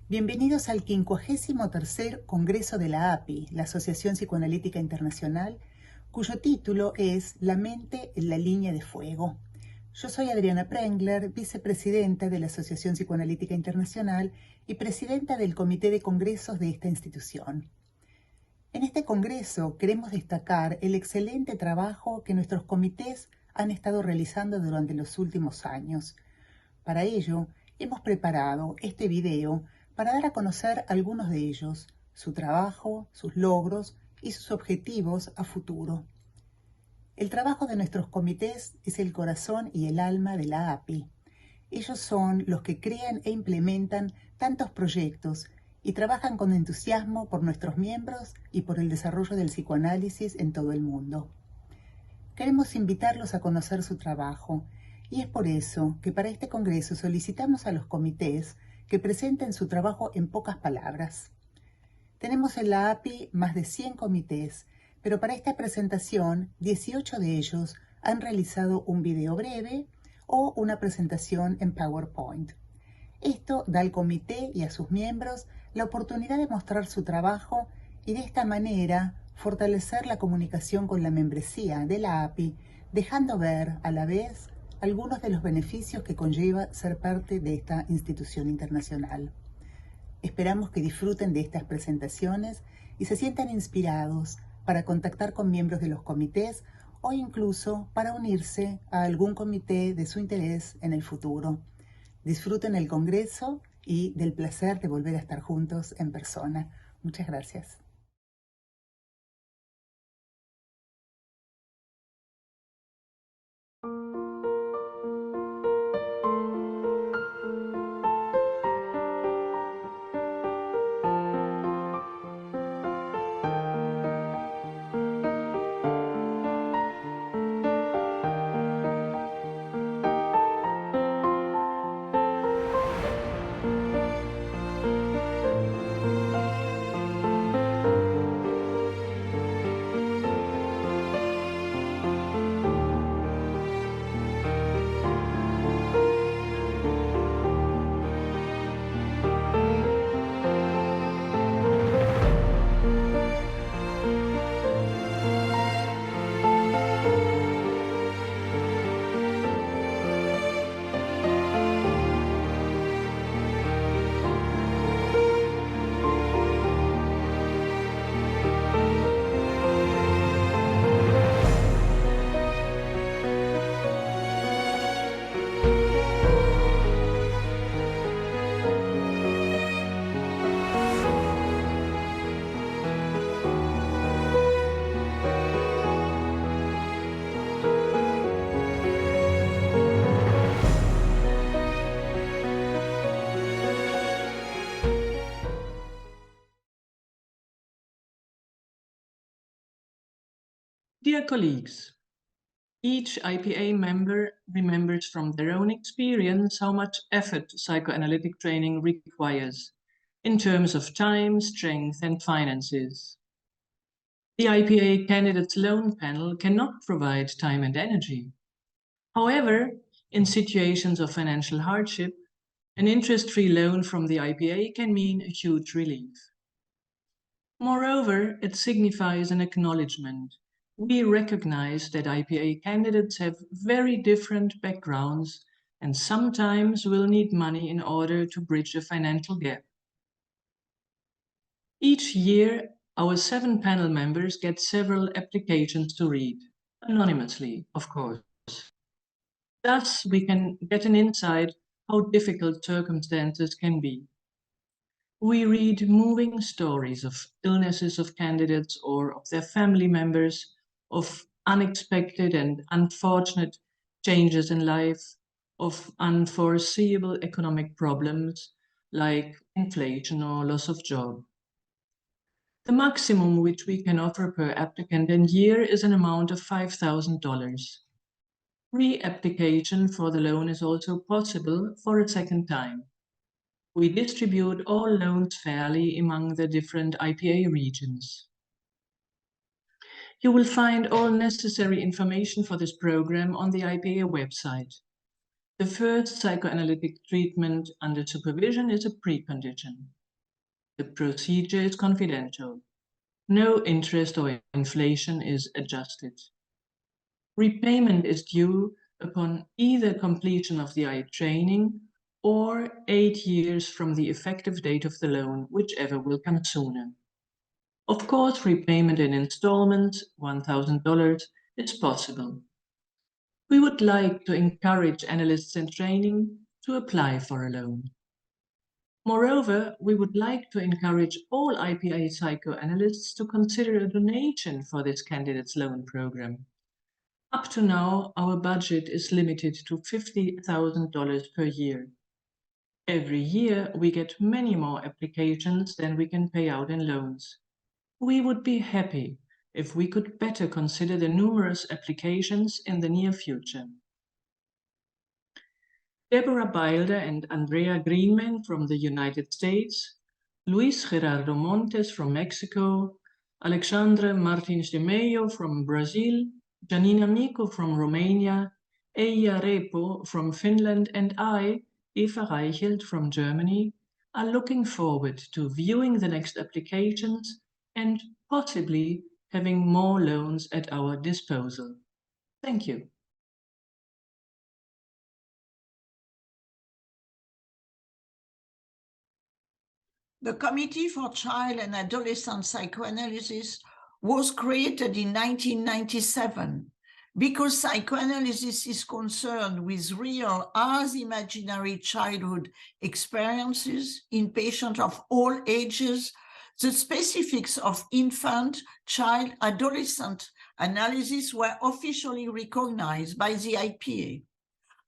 Bienvenidos al 53º Congreso de la API, la Asociación Psicoanalítica Internacional, cuyo título es La mente en la línea de fuego. Yo soy Adriana Prengler, vicepresidenta de la Asociación Psicoanalítica Internacional y presidenta del Comité de Congresos de esta institución. En este congreso queremos destacar el excelente trabajo que nuestros comités han estado realizando durante los últimos años. Para ello, hemos preparado este video para dar a conocer algunos de ellos, su trabajo, sus logros y sus objetivos a futuro. El trabajo de nuestros comités es el corazón y el alma de la API. Ellos son los que crean e implementan tantos proyectos y trabajan con entusiasmo por nuestros miembros y por el desarrollo del psicoanálisis en todo el mundo. Queremos invitarlos a conocer su trabajo y es por eso que para este congreso solicitamos a los comités que presenten su trabajo en pocas palabras. Tenemos en la API más de 100 comités, pero para esta presentación 18 de ellos han realizado un video breve o una presentación en PowerPoint. Esto da al comité y a sus miembros la oportunidad de mostrar su trabajo y de esta manera fortalecer la comunicación con la membresía de la API, dejando ver a la vez algunos de los beneficios que conlleva ser parte de esta institución internacional. Esperamos que disfruten de estas presentaciones y se sientan inspirados para contactar con miembros de los comités o incluso para unirse a algún comité de su interés en el futuro. Disfruten el congreso y del placer de volver a estar juntos en persona. Muchas gracias. Dear colleagues, each IPA member remembers from their own experience how much effort psychoanalytic training requires in terms of time, strength, and finances. The IPA Candidates Loan Panel cannot provide time and energy. However, in situations of financial hardship, an interest-free loan from the IPA can mean a huge relief. Moreover, it signifies an acknowledgement. We recognize that IPA candidates have very different backgrounds and sometimes will need money in order to bridge a financial gap. Each year, our 7 panel members get several applications to read, anonymously, of course. Thus, we can get an insight how difficult circumstances can be. We read moving stories of illnesses of candidates or of their family members, of unexpected and unfortunate changes in life, of unforeseeable economic problems like inflation or loss of job. The maximum which we can offer per applicant and year is an amount of $5,000. Re-application for the loan is also possible for a second time. We distribute all loans fairly among the different IPA regions. You will find all necessary information for this program on the IPA website. The first psychoanalytic treatment under supervision is a precondition. The procedure is confidential. No interest or inflation is adjusted. Repayment is due upon either completion of the IA training or 8 years from the effective date of the loan, whichever will come sooner. Of course, repayment in installments, $1,000, is possible. We would like to encourage analysts in training to apply for a loan. Moreover, we would like to encourage all IPA psychoanalysts to consider a donation for this candidate's loan program. Up to now, our budget is limited to $50,000 per year. Every year, we get many more applications than we can pay out in loans. We would be happy if we could better consider the numerous applications in the near future. Deborah Bilder and Andrea Greenman from the United States, Luis Gerardo Montes from Mexico, Alexandre Martins de Mello from Brazil, Janina Miko from Romania, Eija Repo from Finland, and I, Eva Reichelt from Germany, are looking forward to viewing the next applications and possibly having more loans at our disposal. Thank you. The Committee for Child and Adolescent Psychoanalysis was created in 1997 because psychoanalysis is concerned with real as imaginary childhood experiences in patients of all ages. The specifics of infant, child, adolescent analysis were officially recognized by the IPA.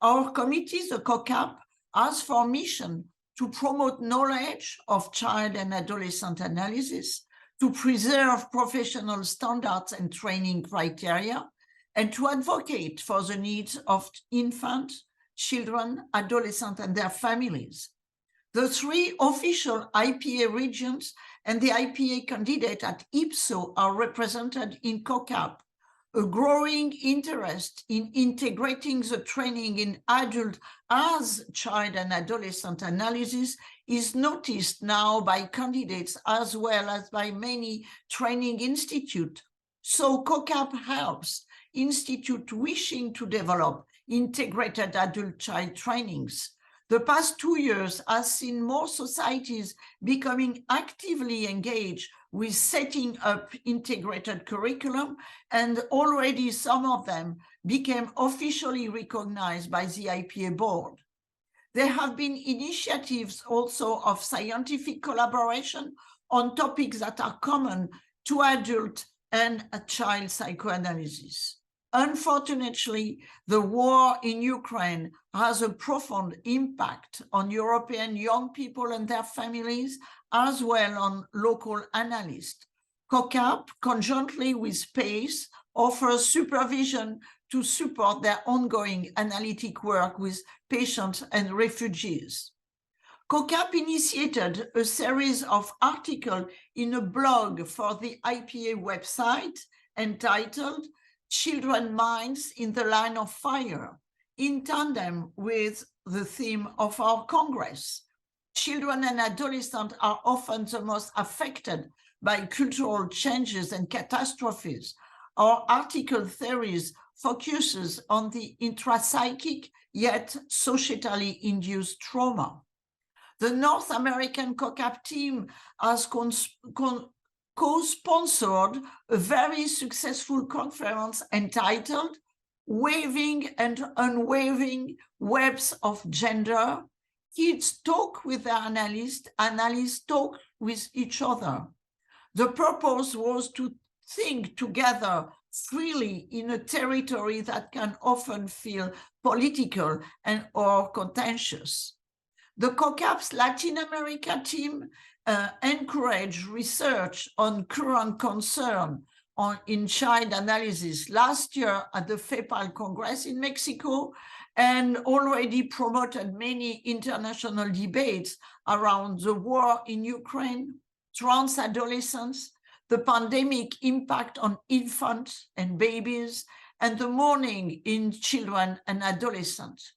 Our committee, the COCAP, has for mission to promote knowledge of child and adolescent analysis, to preserve professional standards and training criteria, and to advocate for the needs of infants, children, adolescents, and their families. The three official IPA regions and the IPA candidate at IPSO are represented in COCAP. A growing interest in integrating the training in adult as child and adolescent analysis is noticed now by candidates as well as by many training institutes. So COCAP helps institutes wishing to develop integrated adult child trainings. The past 2 years has seen more societies becoming actively engaged with setting up integrated curriculum, and already some of them became officially recognized by the IPA board. There have been initiatives also of scientific collaboration on topics that are common to adult and child psychoanalysis. Unfortunately, the war in Ukraine has a profound impact on European young people and their families, as well on local analysts. COCAP, conjointly with PACE, offers supervision to support their ongoing analytic work with patients and refugees. COCAP initiated a series of articles in a blog for the IPA website entitled Children's Minds in the Line of Fire, in tandem with the theme of our Congress. Children and adolescents are often the most affected by cultural changes and catastrophes. Our article theories focuses on the intrapsychic yet societally induced trauma. The North American COCAP team has co-sponsored a very successful conference entitled Waving and Unwaving Webs of Gender. Kids talk with their analysts, analysts talk with each other. The purpose was to think together freely in a territory that can often feel political and or contentious. The COCAP's Latin America team encouraged research on current concern in child analysis last year at the FEPAL Congress in Mexico, and already promoted many international debates around the war in Ukraine, trans adolescents, the pandemic impact on infants and babies, and the mourning in children and adolescents.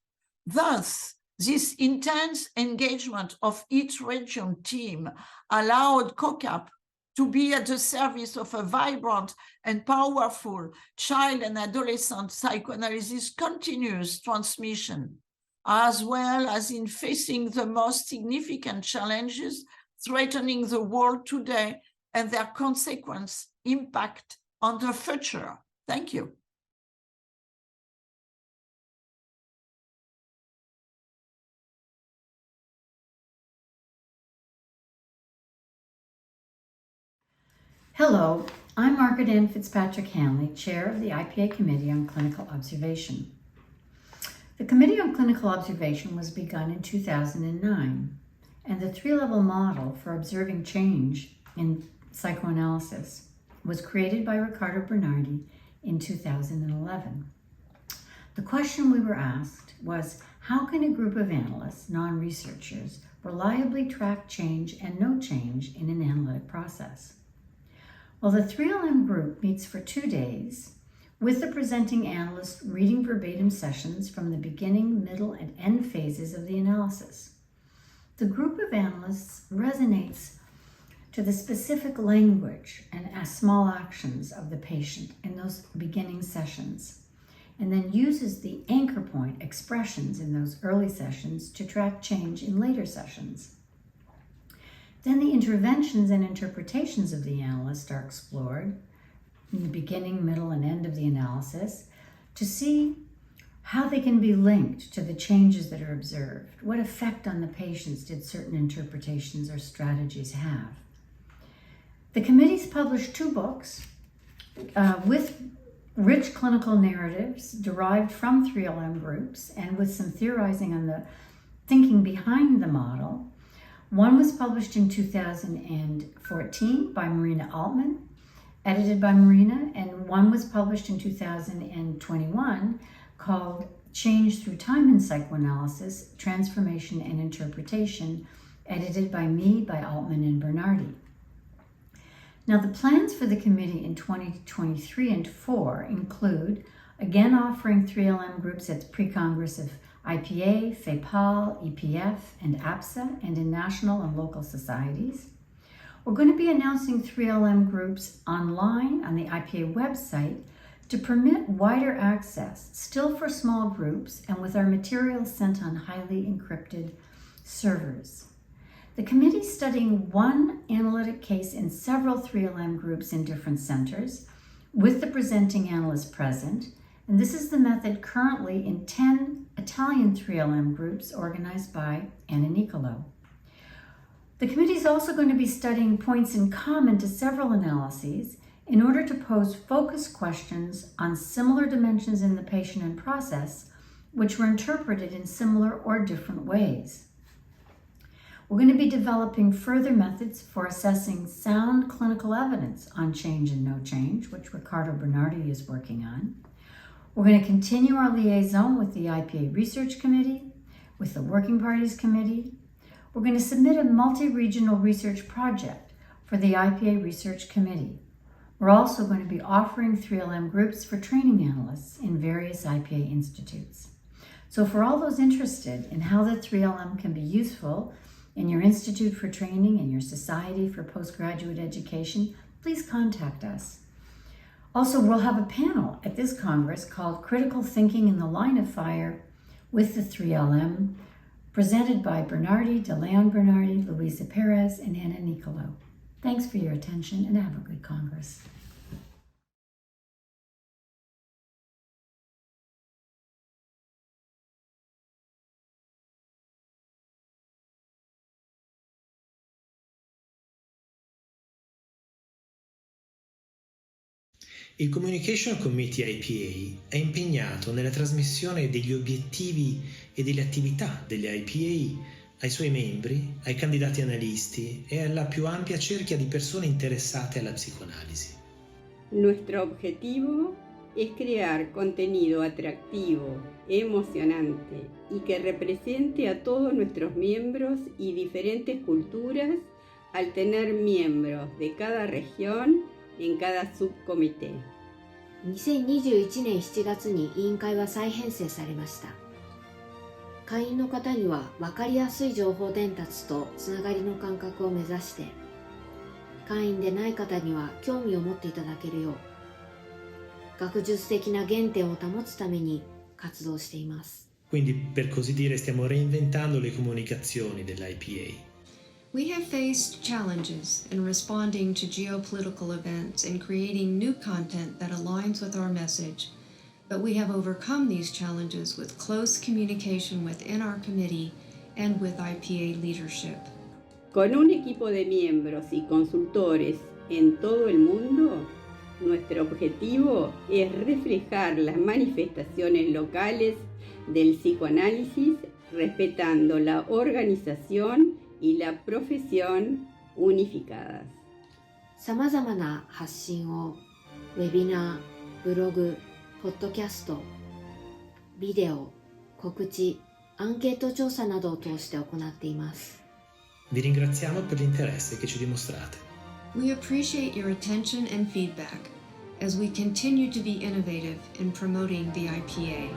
Thus, this intense engagement of each region team allowed COCAP to be at the service of a vibrant and powerful child and adolescent psychoanalysis continuous transmission, as well as in facing the most significant challenges threatening the world today and their consequent impact on the future. Thank you. Hello, I'm Margaret Ann Fitzpatrick Hanley, Chair of the IPA Committee on Clinical Observation. The Committee on Clinical Observation was begun in 2009, and the three-level model for observing change in psychoanalysis was created by Riccardo Bernardi in 2011. The question we were asked was, how can a group of analysts, non-researchers, reliably track change and no change in an analytic process? Well, the 3LM group meets for 2 days with the presenting analyst reading verbatim sessions from the beginning, middle, and end phases of the analysis. The group of analysts resonates to the specific language and small actions of the patient in those beginning sessions, and then uses the anchor point expressions in those early sessions to track change in later sessions. Then the interventions and interpretations of the analyst are explored in the beginning, middle, and end of the analysis to see how they can be linked to the changes that are observed. What effect on the patients did certain interpretations or strategies have? The committees published 2 books with rich clinical narratives derived from 3LM groups and with some theorizing on the thinking behind the model. One was published in 2014 by Marina Altman, edited by Marina, and one was published in 2021 called Change Through Time in Psychoanalysis, Transformation and Interpretation, edited by me, by Altman and Bernardi. Now, the plans for the committee in 2023 and 4 include, again, offering 3LM groups at the pre-Congress of IPA, FEPAL, EPF, and APSA, and in national and local societies. We're going to be announcing 3LM groups online on the IPA website to permit wider access, still for small groups, and with our materials sent on highly encrypted servers. The committee is studying one analytic case in several 3LM groups in different centers, with the presenting analyst present, and this is the method currently in 10 Italian 3LM groups organized by Anna Nicolo. The committee is also going to be studying points in common to several analyses in order to pose focused questions on similar dimensions in the patient and process, which were interpreted in similar or different ways. We're going to be developing further methods for assessing sound clinical evidence on change and no change, which Riccardo Bernardi is working on. We're going to continue our liaison with the IPA Research Committee, with the Working Parties Committee. We're going to submit a multi-regional research project for the IPA Research Committee. We're also going to be offering 3LM groups for training analysts in various IPA institutes. So for all those interested in how the 3LM can be useful in your institute for training and your society for postgraduate education, please contact us. Also, we'll have a panel at this Congress called Critical Thinking in the Line of Fire with the 3LM, presented by Bernardi, DeLeon Bernardi, Luisa Perez, and Anna Nicolo. Thanks for your attention and have a good Congress. Il Communication Committee IPA è impegnato nella trasmissione degli obiettivi e delle attività degli IPA ai suoi membri, ai candidati analisti e alla più ampia cerchia di persone interessate alla psicoanalisi. Nuestro objetivo es crear contenido atractivo, emocionante y que represente a todos nuestros miembros y diferentes culturas al tener miembros de cada región en cada subcomité. 2021年7月に委員会は再編成されました。会員の方には分かりやすい情報伝達とつながりの感覚を目指して、会員でない方には興味を持っていただけるよう、学術的な原点を保つために活動しています。Quindi, per così dire, stiamo reinventando le comunicazioni dell'IPA. We have faced challenges in responding to geopolitical events and creating new content that aligns with our message, but we have overcome these challenges with close communication within our committee and with IPA leadership. Con un equipo de miembros y consultores en todo el mundo, nuestro objetivo es reflejar las manifestaciones locales del psicoanálisis, respetando la organización y la profesión unificadas. さまざまな発信をウェビナー、ブログ、ポッドキャスト、ビデオ、告知、アンケート調査などを通して行っています。Vi ringraziamo per l'interesse che ci dimostrate. We appreciate your attention and feedback as we continue to be innovative in promoting the IPA.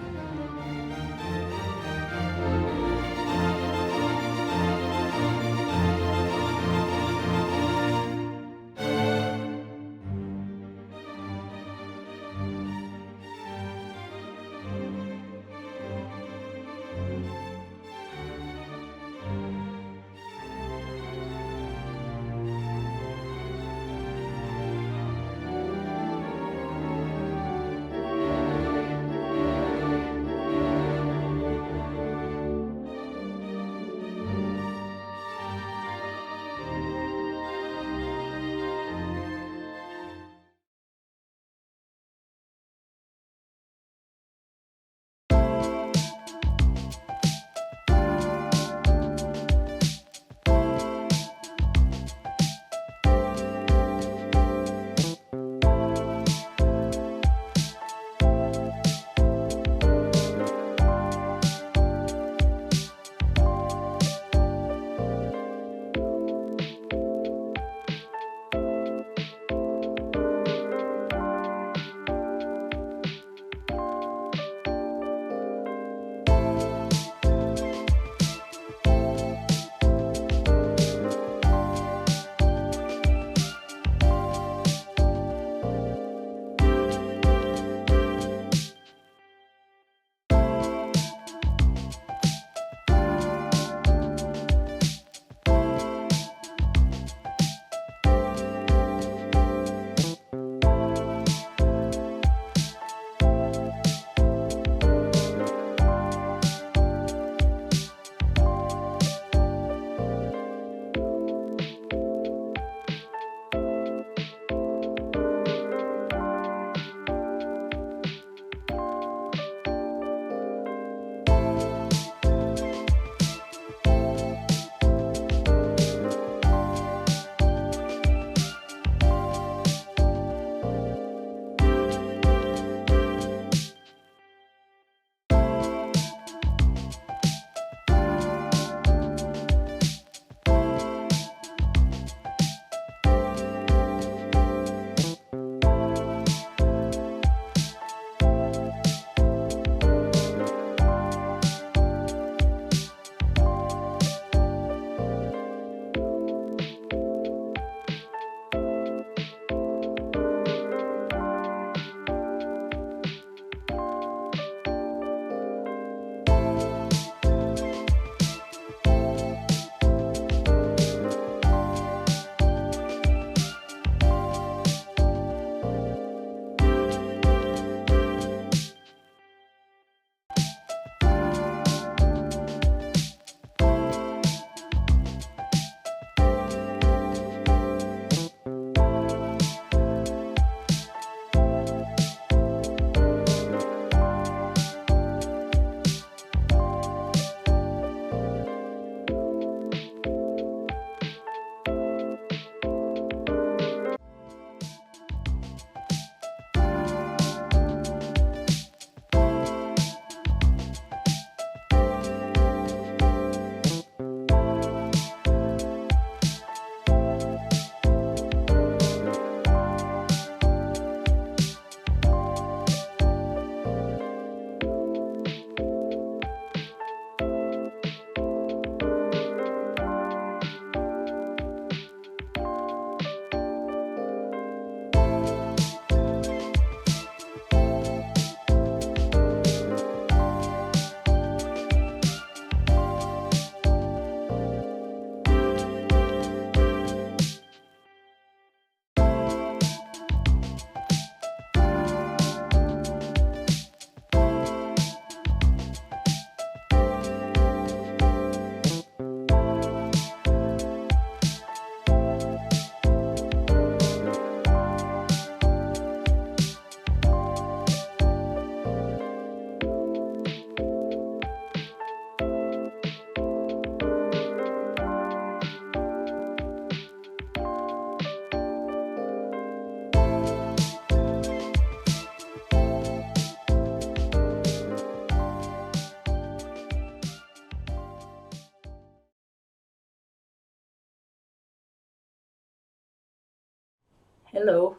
Hello,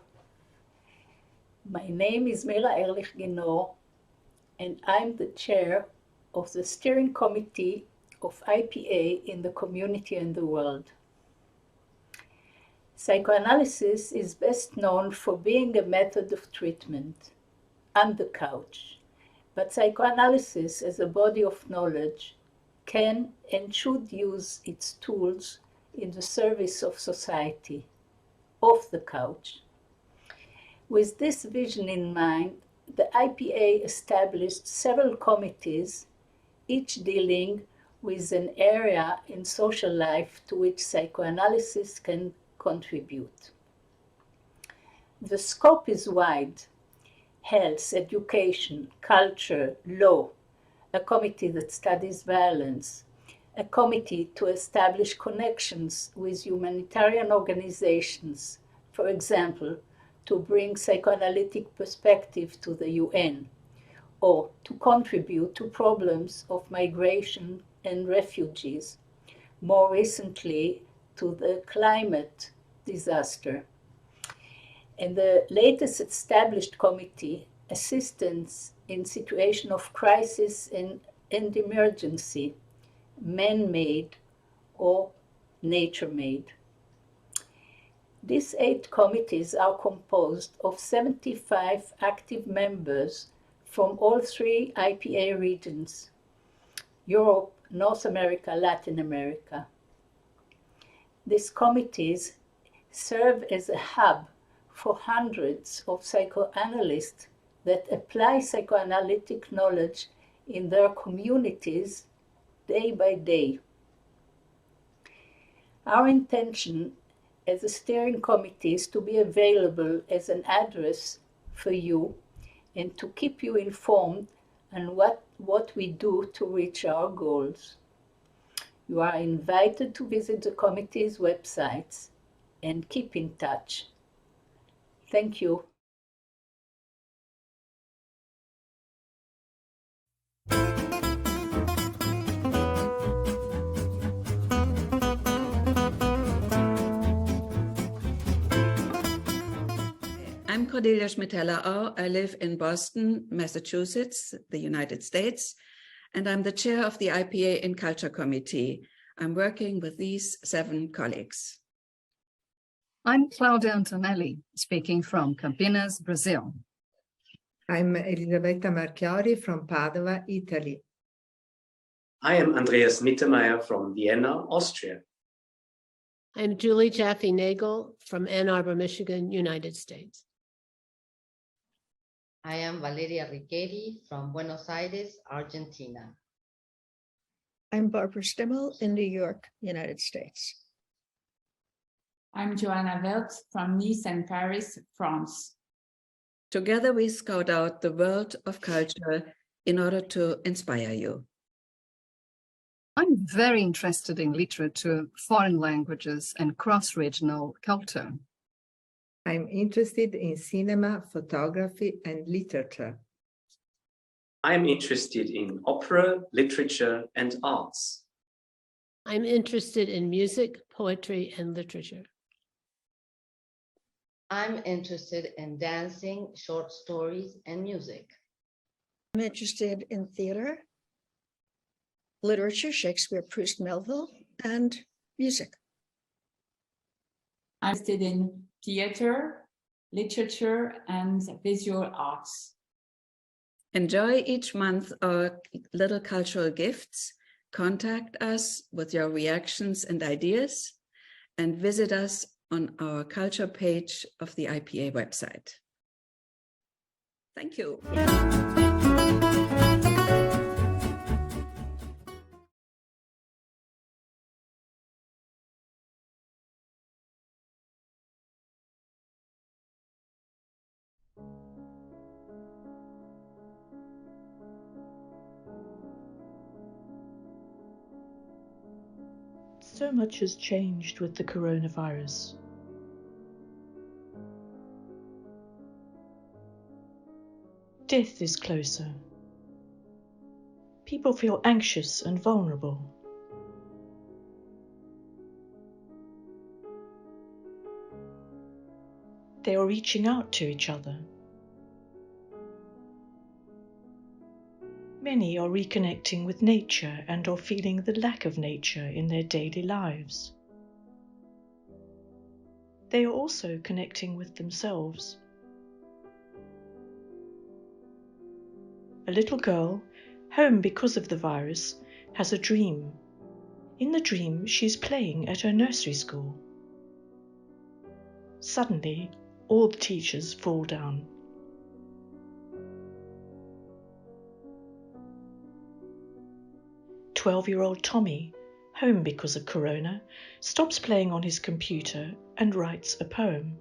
my name is Mela Ehrlich-Ginor, and I'm the chair of the steering committee of IPA in the community and the world. Psychoanalysis is best known for being a method of treatment on the couch, but psychoanalysis as a body of knowledge can and should use its tools in the service of society, off the couch. With this vision in mind, the IPA established several committees, each dealing with an area in social life to which psychoanalysis can contribute. The scope is wide: health, education, culture, law, a committee that studies violence, a committee to establish connections with humanitarian organizations, for example, to bring psychoanalytic perspective to the UN, or to contribute to problems of migration and refugees, more recently to the climate disaster. And the latest established committee, Assistance in Situation of Crisis and Emergency, man-made or nature-made. These 8 committees are composed of 75 active members from all 3 IPA regions: Europe, North America, Latin America. These committees serve as a hub for hundreds of psychoanalysts that apply psychoanalytic knowledge in their communities day by day. Our intention as a steering committee is to be available as an address for you and to keep you informed on what we do to reach our goals. You are invited to visit the committee's websites and keep in touch. Thank you. I'm Cordelia Schmidt-Heller-Au. I live in Boston, Massachusetts, the United States, and I'm the chair of the IPA in Culture Committee. I'm working with these 7 colleagues. I'm Claudia Antonelli, speaking from Campinas, Brazil. I'm Elisabetta Marchiori from Padova, Italy. I am Andreas Mittermeier from Vienna, Austria. I'm Julie Jaffe-Nagel from Ann Arbor, Michigan, United States. I am Valeria Riqueri from Buenos Aires, Argentina. I'm Barbara Stimmel in New York, United States. I'm Joanna Weltz from Nice and Paris, France. Together we scout out the world of culture in order to inspire you. I'm very interested in literature, foreign languages, and cross-regional culture. I'm interested in cinema, photography, and literature. I'm interested in opera, literature, and arts. I'm interested in music, poetry, and literature. I'm interested in dancing, short stories, and music. I'm interested in theater, literature, Shakespeare, Proust, Melville, and music. I'm interested in theater, literature, and visual arts. Enjoy each month our little cultural gifts. Contact us with your reactions and ideas, and visit us on our culture page of the IPA website. Thank you. So much has changed with the coronavirus. Death is closer. People feel anxious and vulnerable. They are reaching out to each other. Many are reconnecting with nature and are feeling the lack of nature in their daily lives. They are also connecting with themselves. A little girl, home because of the virus, has a dream. In the dream, she is playing at her nursery school. Suddenly, all the teachers fall down. "12-year-old Tommy, home because of Corona, stops playing on his computer and writes a poem.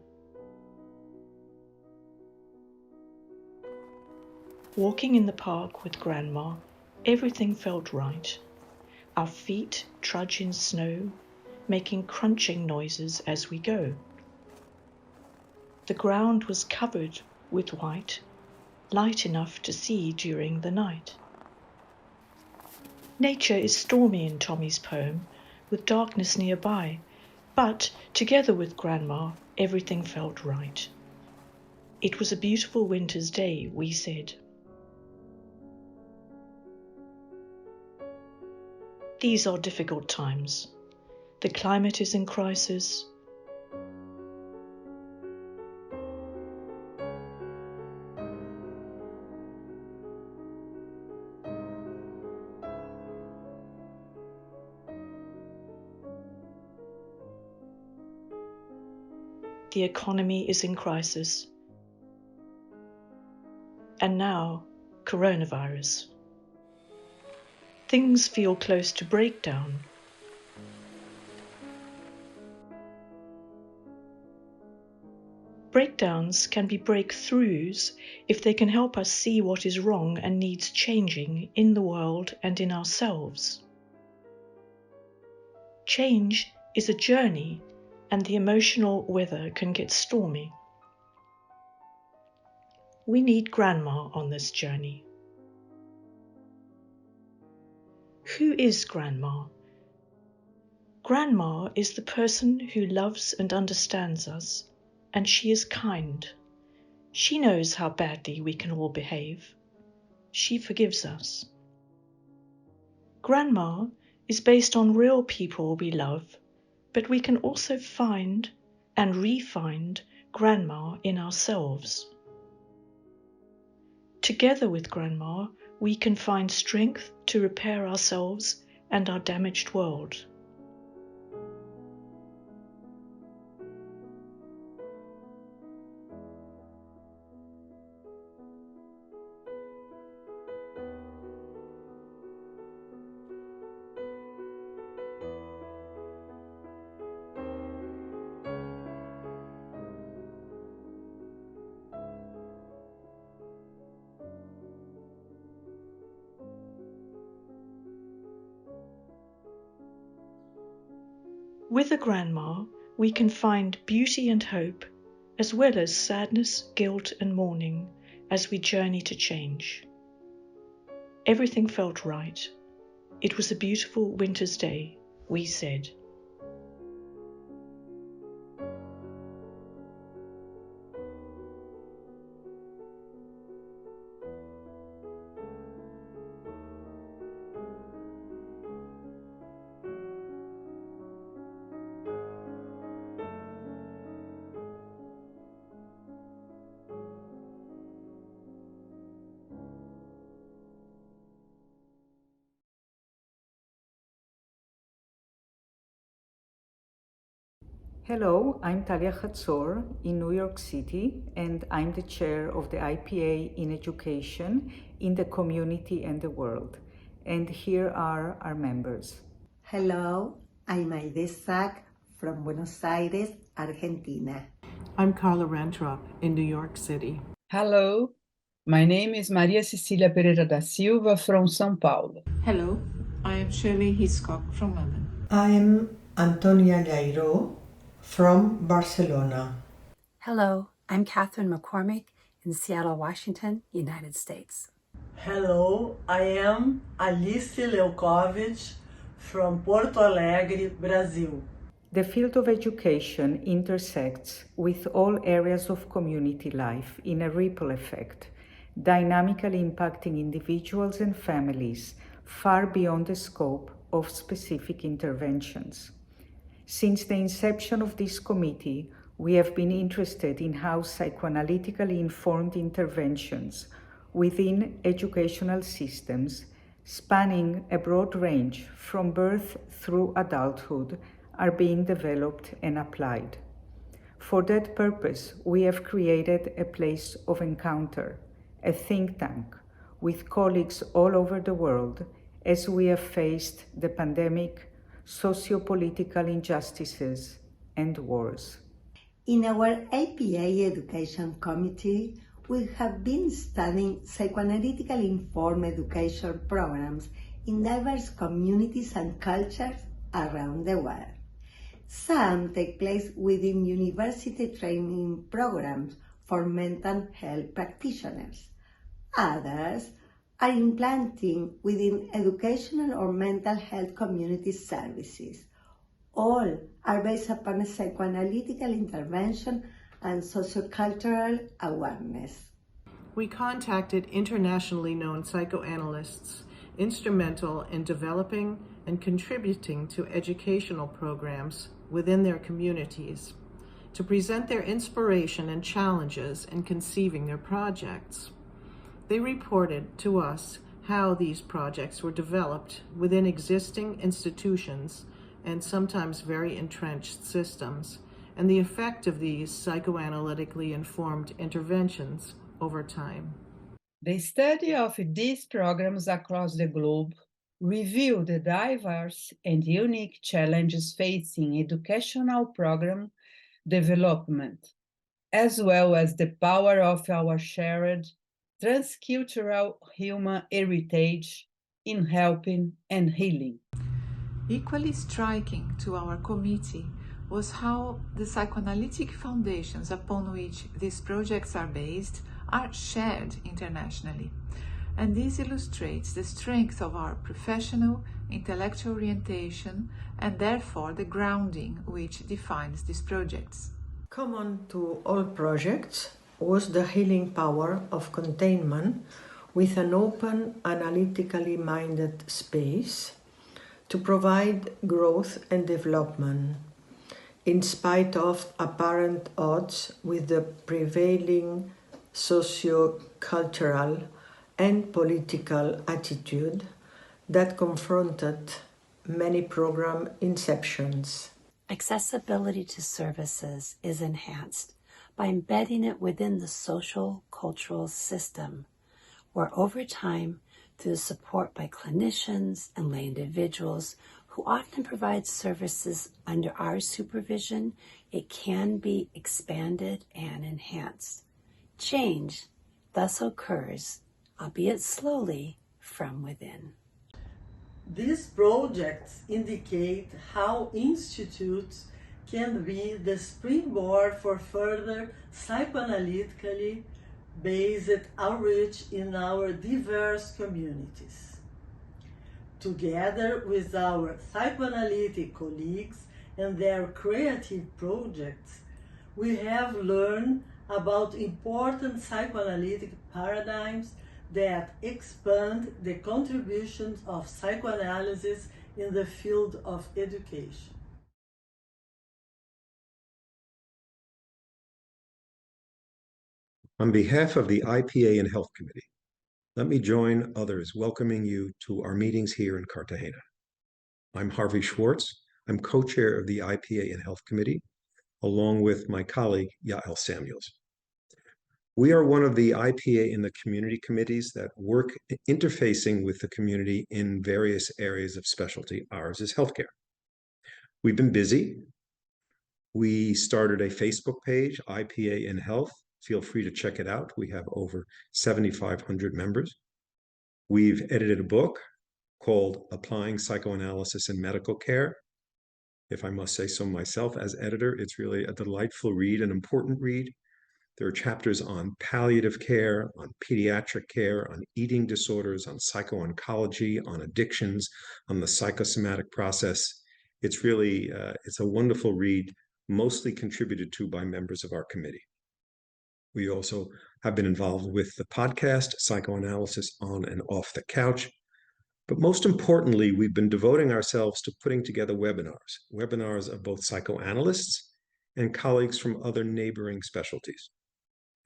Walking in the park with Grandma, everything felt right. Our feet trudge in snow, making crunching noises as we go. The ground was covered with white, light enough to see during the night. Nature is stormy in Tommy's poem, with darkness nearby, but together with Grandma, everything felt right. It was a beautiful winter's day, we said. These are difficult times. The climate is in crisis. The economy is in crisis. And now, coronavirus. Things feel close to breakdown. Breakdowns can be breakthroughs if they can help us see what is wrong and needs changing in the world and in ourselves. Change is a journey, and the emotional weather can get stormy. We need Grandma on this journey. Who is Grandma? Grandma is the person who loves and understands us, and she is kind. She knows how badly we can all behave. She forgives us. Grandma is based on real people we love, but we can also find and re-find Grandma in ourselves. Together with Grandma, we can find strength to repair ourselves and our damaged world. With a Grandma, we can find beauty and hope, as well as sadness, guilt, and mourning as we journey to change. Everything felt right. It was a beautiful winter's day, we said. Hello, I'm Talia Hatzor in New York City, and I'm the chair of the IPA in Education in the community and the world. And here are our members. Hello, I'm Aide Sack from Buenos Aires, Argentina. I'm Carla Rantrop in New York City. Hello, my name is Maria Cecilia Pereira da Silva from São Paulo. Hello, I am Shirley Hiscock from London. I'm Antonia Gairo from Barcelona. Hello, I'm Catherine McCormick in Seattle, Washington, United States. Hello, I am Alice Leukovich from Porto Alegre, Brazil. The field of education intersects with all areas of community life in a ripple effect, dynamically impacting individuals and families far beyond the scope of specific interventions. Since the inception of this committee, we have been interested in how psychoanalytically informed interventions within educational systems, spanning a broad range from birth through adulthood, are being developed and applied. For that purpose, we have created a place of encounter, a think tank, with colleagues all over the world as we have faced the pandemic, socio-political injustices, and wars. In our IPA Education Committee, we have been studying psychoanalytically informed education programs in diverse communities and cultures around the world. Some take place within university training programs for mental health practitioners. Others are implanting within educational or mental health community services. All are based upon a psychoanalytical intervention and sociocultural awareness. We contacted internationally known psychoanalysts instrumental in developing and contributing to educational programs within their communities to present their inspiration and challenges in conceiving their projects. They reported to us how these projects were developed within existing institutions and sometimes very entrenched systems, and the effect of these psychoanalytically informed interventions over time. The study of these programs across the globe revealed the diverse and unique challenges facing educational program development, as well as the power of our shared transcultural human heritage in helping and healing. Equally striking to our committee was how the psychoanalytic foundations upon which these projects are based are shared internationally. And this illustrates the strength of our professional, intellectual orientation and therefore the grounding which defines these projects. Common to all projects was the healing power of containment with an open, analytically minded space to provide growth and development, in spite of apparent odds with the prevailing socio-cultural and political attitude that confronted many program inceptions. Accessibility to services is enhanced by embedding it within the social cultural system, where over time, through support by clinicians and lay individuals who often provide services under our supervision, it can be expanded and enhanced. Change thus occurs, albeit slowly, from within. These projects indicate how institutes can be the springboard for further psychoanalytically based outreach in our diverse communities. Together with our psychoanalytic colleagues and their creative projects, we have learned about important psychoanalytic paradigms that expand the contributions of psychoanalysis in the field of education. On behalf of the IPA and Health Committee, let me join others welcoming you to our meetings here in Cartagena. I'm Harvey Schwartz. I'm co-chair of the IPA and Health Committee, along with my colleague, Yael Samuels. We are one of the IPA and the community committees that work interfacing with the community in various areas of specialty. Ours is healthcare. We've been busy. We started a Facebook page, IPA in Health. Feel free to check it out. We have over 7,500 members. We've edited a book called Applying Psychoanalysis in Medical Care. If I must say so myself as editor, it's really a delightful read, an important read. There are chapters on palliative care, on pediatric care, on eating disorders, on psycho-oncology, on addictions, on the psychosomatic process, It's really, it's a wonderful read, mostly contributed to by members of our committee. We also have been involved with the podcast, Psychoanalysis on and Off the Couch. But most importantly, we've been devoting ourselves to putting together webinars of both psychoanalysts and colleagues from other neighboring specialties.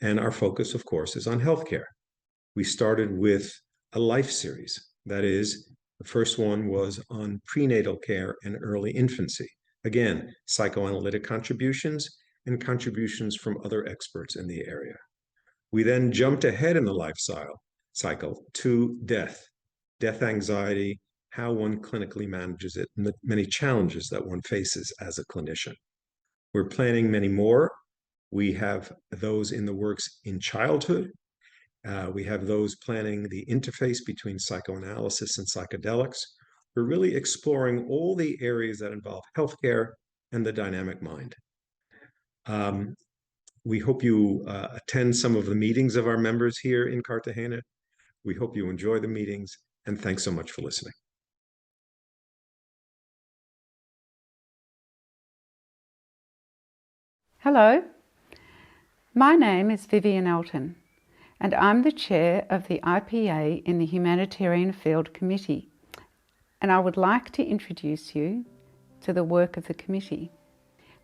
And our focus, of course, is on healthcare. We started with a life series. That is, the first one was on prenatal care and early infancy. Again, psychoanalytic contributions and contributions from other experts in the area. We then jumped ahead in the life cycle to death anxiety, how one clinically manages it, and the many challenges that one faces as a clinician. We're planning many more. We have those in the works in childhood. We have those planning the interface between psychoanalysis and psychedelics. We're really exploring all the areas that involve healthcare and the dynamic mind. We hope you attend some of the meetings of our members here in Cartagena. We hope you enjoy the meetings, and thanks so much for listening. Hello, my name is Vivian Elton, and I'm the chair of the IPA in the Humanitarian Field Committee, and I would like to introduce you to the work of the committee.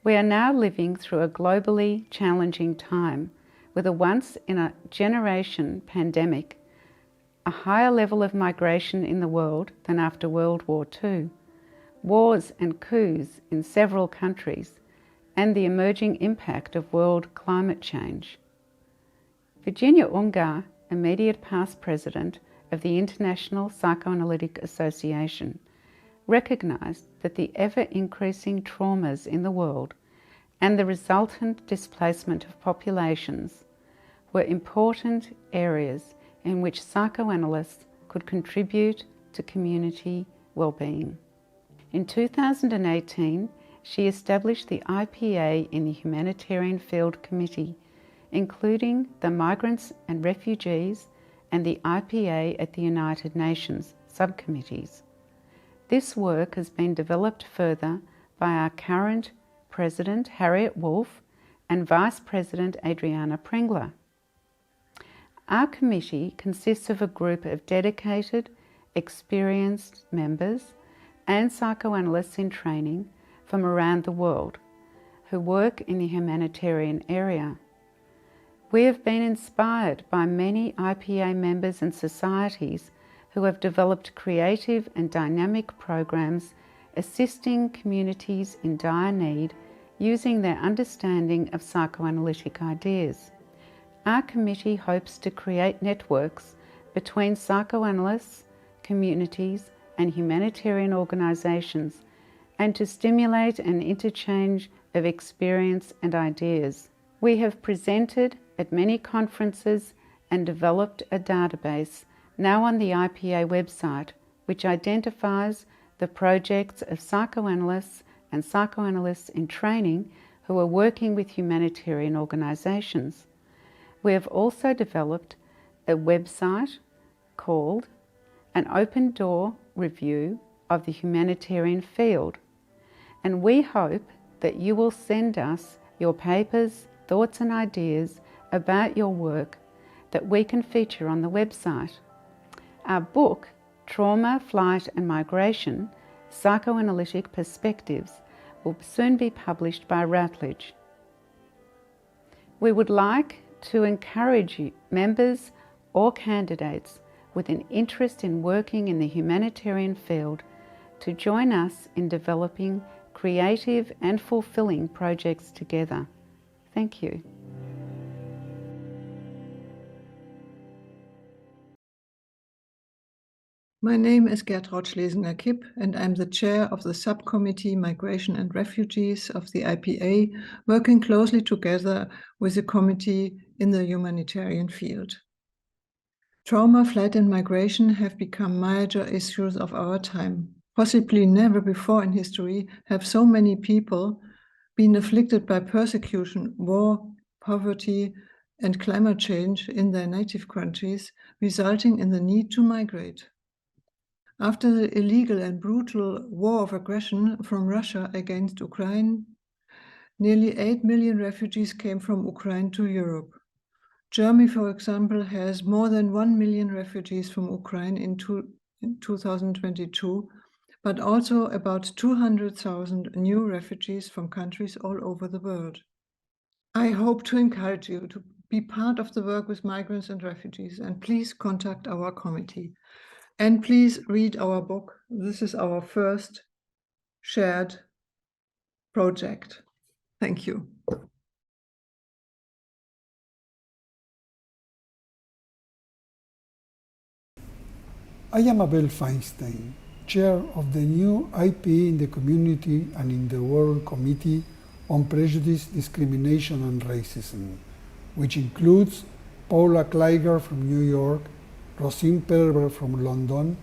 We are now living through a globally challenging time with a once-in-a-generation pandemic, a higher level of migration in the world than after World War II, wars and coups in several countries, and the emerging impact of world climate change. Virginia Ungar, immediate past president of the International Psychoanalytic Association, recognised that the ever-increasing traumas in the world and the resultant displacement of populations were important areas in which psychoanalysts could contribute to community well-being. In 2018, she established the IPA in the Humanitarian Field Committee, including the Migrants and Refugees and the IPA at the United Nations subcommittees. This work has been developed further by our current President Harriet Wolff and Vice President Adriana Prengler. Our committee consists of a group of dedicated, experienced members and psychoanalysts in training from around the world who work in the humanitarian area. We have been inspired by many IPA members and societies who have developed creative and dynamic programs assisting communities in dire need using their understanding of psychoanalytic ideas. Our committee hopes to create networks between psychoanalysts, communities, and humanitarian organisations, and to stimulate an interchange of experience and ideas. We have presented at many conferences and developed a database now on the IPA website, which identifies the projects of psychoanalysts and psychoanalysts in training who are working with humanitarian organisations. We have also developed a website called An Open Door Review of the Humanitarian Field, and we hope that you will send us your papers, thoughts and ideas about your work that we can feature on the website. Our book, Trauma, Flight and Migration, Psychoanalytic Perspectives, will soon be published by Routledge. We would like to encourage you, members or candidates with an interest in working in the humanitarian field, to join us in developing creative and fulfilling projects together. Thank you. My name is Gertraud Schlesinger-Kipp, and I'm the chair of the subcommittee Migration and Refugees of the IPA, working closely together with the committee in the humanitarian field. Trauma, flight and migration have become major issues of our time. Possibly never before in history have so many people been afflicted by persecution, war, poverty, and climate change in their native countries, resulting in the need to migrate. After the illegal and brutal war of aggression from Russia against Ukraine, nearly 8 million refugees came from Ukraine to Europe. Germany, for example, has more than 1 million refugees from Ukraine in 2022, but also about 200,000 new refugees from countries all over the world. I hope to encourage you to be part of the work with migrants and refugees, and please contact our committee. And please read our book. This is our first shared project. Thank you. I am Abel Feinstein, chair of the new IPA in the Community and in the World Committee on Prejudice, Discrimination and Racism, which includes Paula Kleiger from New York, Rosine Perber from London,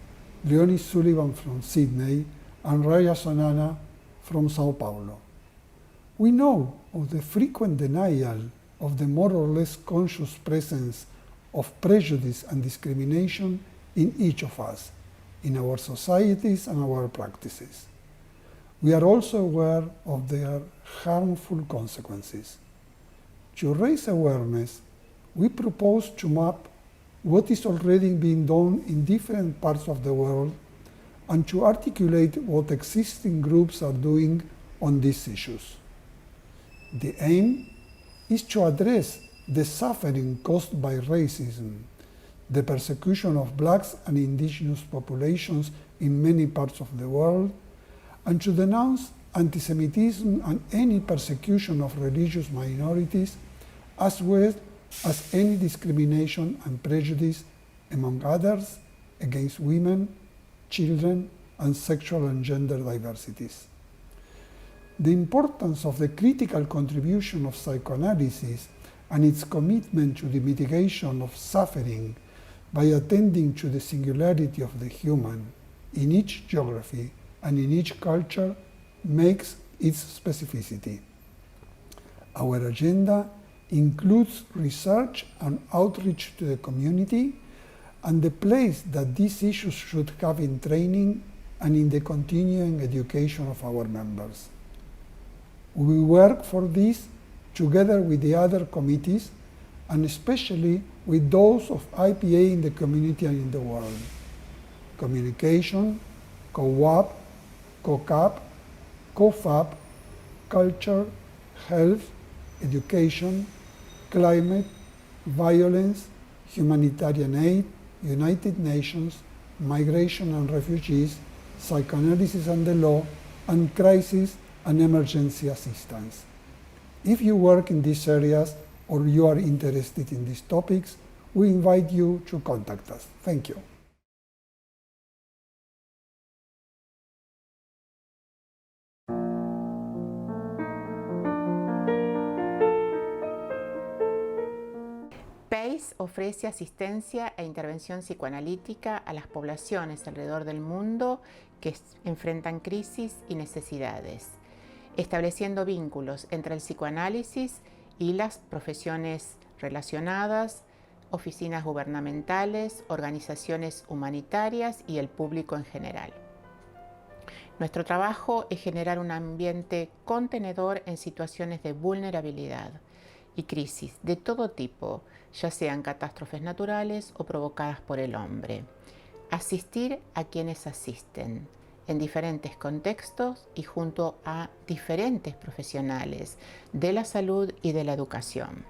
Leonie Sullivan from Sydney, and Raya Sonana from Sao Paulo. We know of the frequent denial of the more or less conscious presence of prejudice and discrimination in each of us, in our societies and our practices. We are also aware of their harmful consequences. To raise awareness, we propose to map what is already being done in different parts of the world and to articulate what existing groups are doing on these issues. The aim is to address the suffering caused by racism, the persecution of blacks and indigenous populations in many parts of the world, and to denounce anti-Semitism and any persecution of religious minorities, as well as any discrimination and prejudice, among others, against women, children, and sexual and gender diversities. The importance of the critical contribution of psychoanalysis and its commitment to the mitigation of suffering by attending to the singularity of the human in each geography and in each culture makes its specificity. Our agenda includes research and outreach to the community and the place that these issues should have in training and in the continuing education of our members. We work for this together with the other committees and especially with those of IPA in the community and in the world. Communication, co-op, co-cap, co-fab, culture, health, education, climate, violence, humanitarian aid, United Nations, migration and refugees, psychoanalysis and the law, and crisis and emergency assistance. If you work in these areas or you are interested in these topics, we invite you to contact us. Thank you. PACE ofrece asistencia e intervención psicoanalítica a las poblaciones alrededor del mundo que enfrentan crisis y necesidades, estableciendo vínculos entre el psicoanálisis y las profesiones relacionadas, oficinas gubernamentales, organizaciones humanitarias y el público en general. Nuestro trabajo es generar un ambiente contenedor en situaciones de vulnerabilidad y crisis de todo tipo, ya sean catástrofes naturales o provocadas por el hombre. Asistir a quienes asisten en diferentes contextos y junto a diferentes profesionales de la salud y de la educación.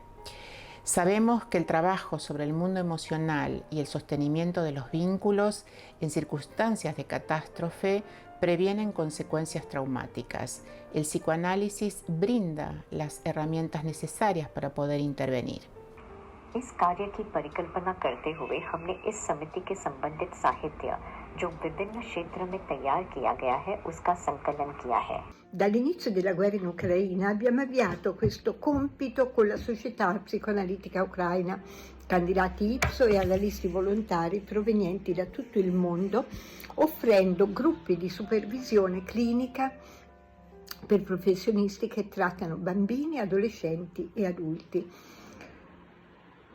Sabemos que el trabajo sobre el mundo emocional y el sostenimiento de los vínculos en circunstancias de catástrofe previenen consecuencias traumáticas. El psicoanálisis brinda las herramientas necesarias para poder intervenir. इस कार्य की परिकल्पना करते हुए हमने इस समिति के संबंधित साहित्य जो विभिन्न क्षेत्रों में तैयार किया गया है उसका संकलन किया है। Dall'inizio della guerra in Ucraina abbiamo avviato questo compito con la Società Psicoanalitica Ucraina, candidati IPSO e analisti volontari provenienti da tutto il mondo, offrendo gruppi di supervisione clinica per professionisti che trattano bambini, adolescenti e adulti.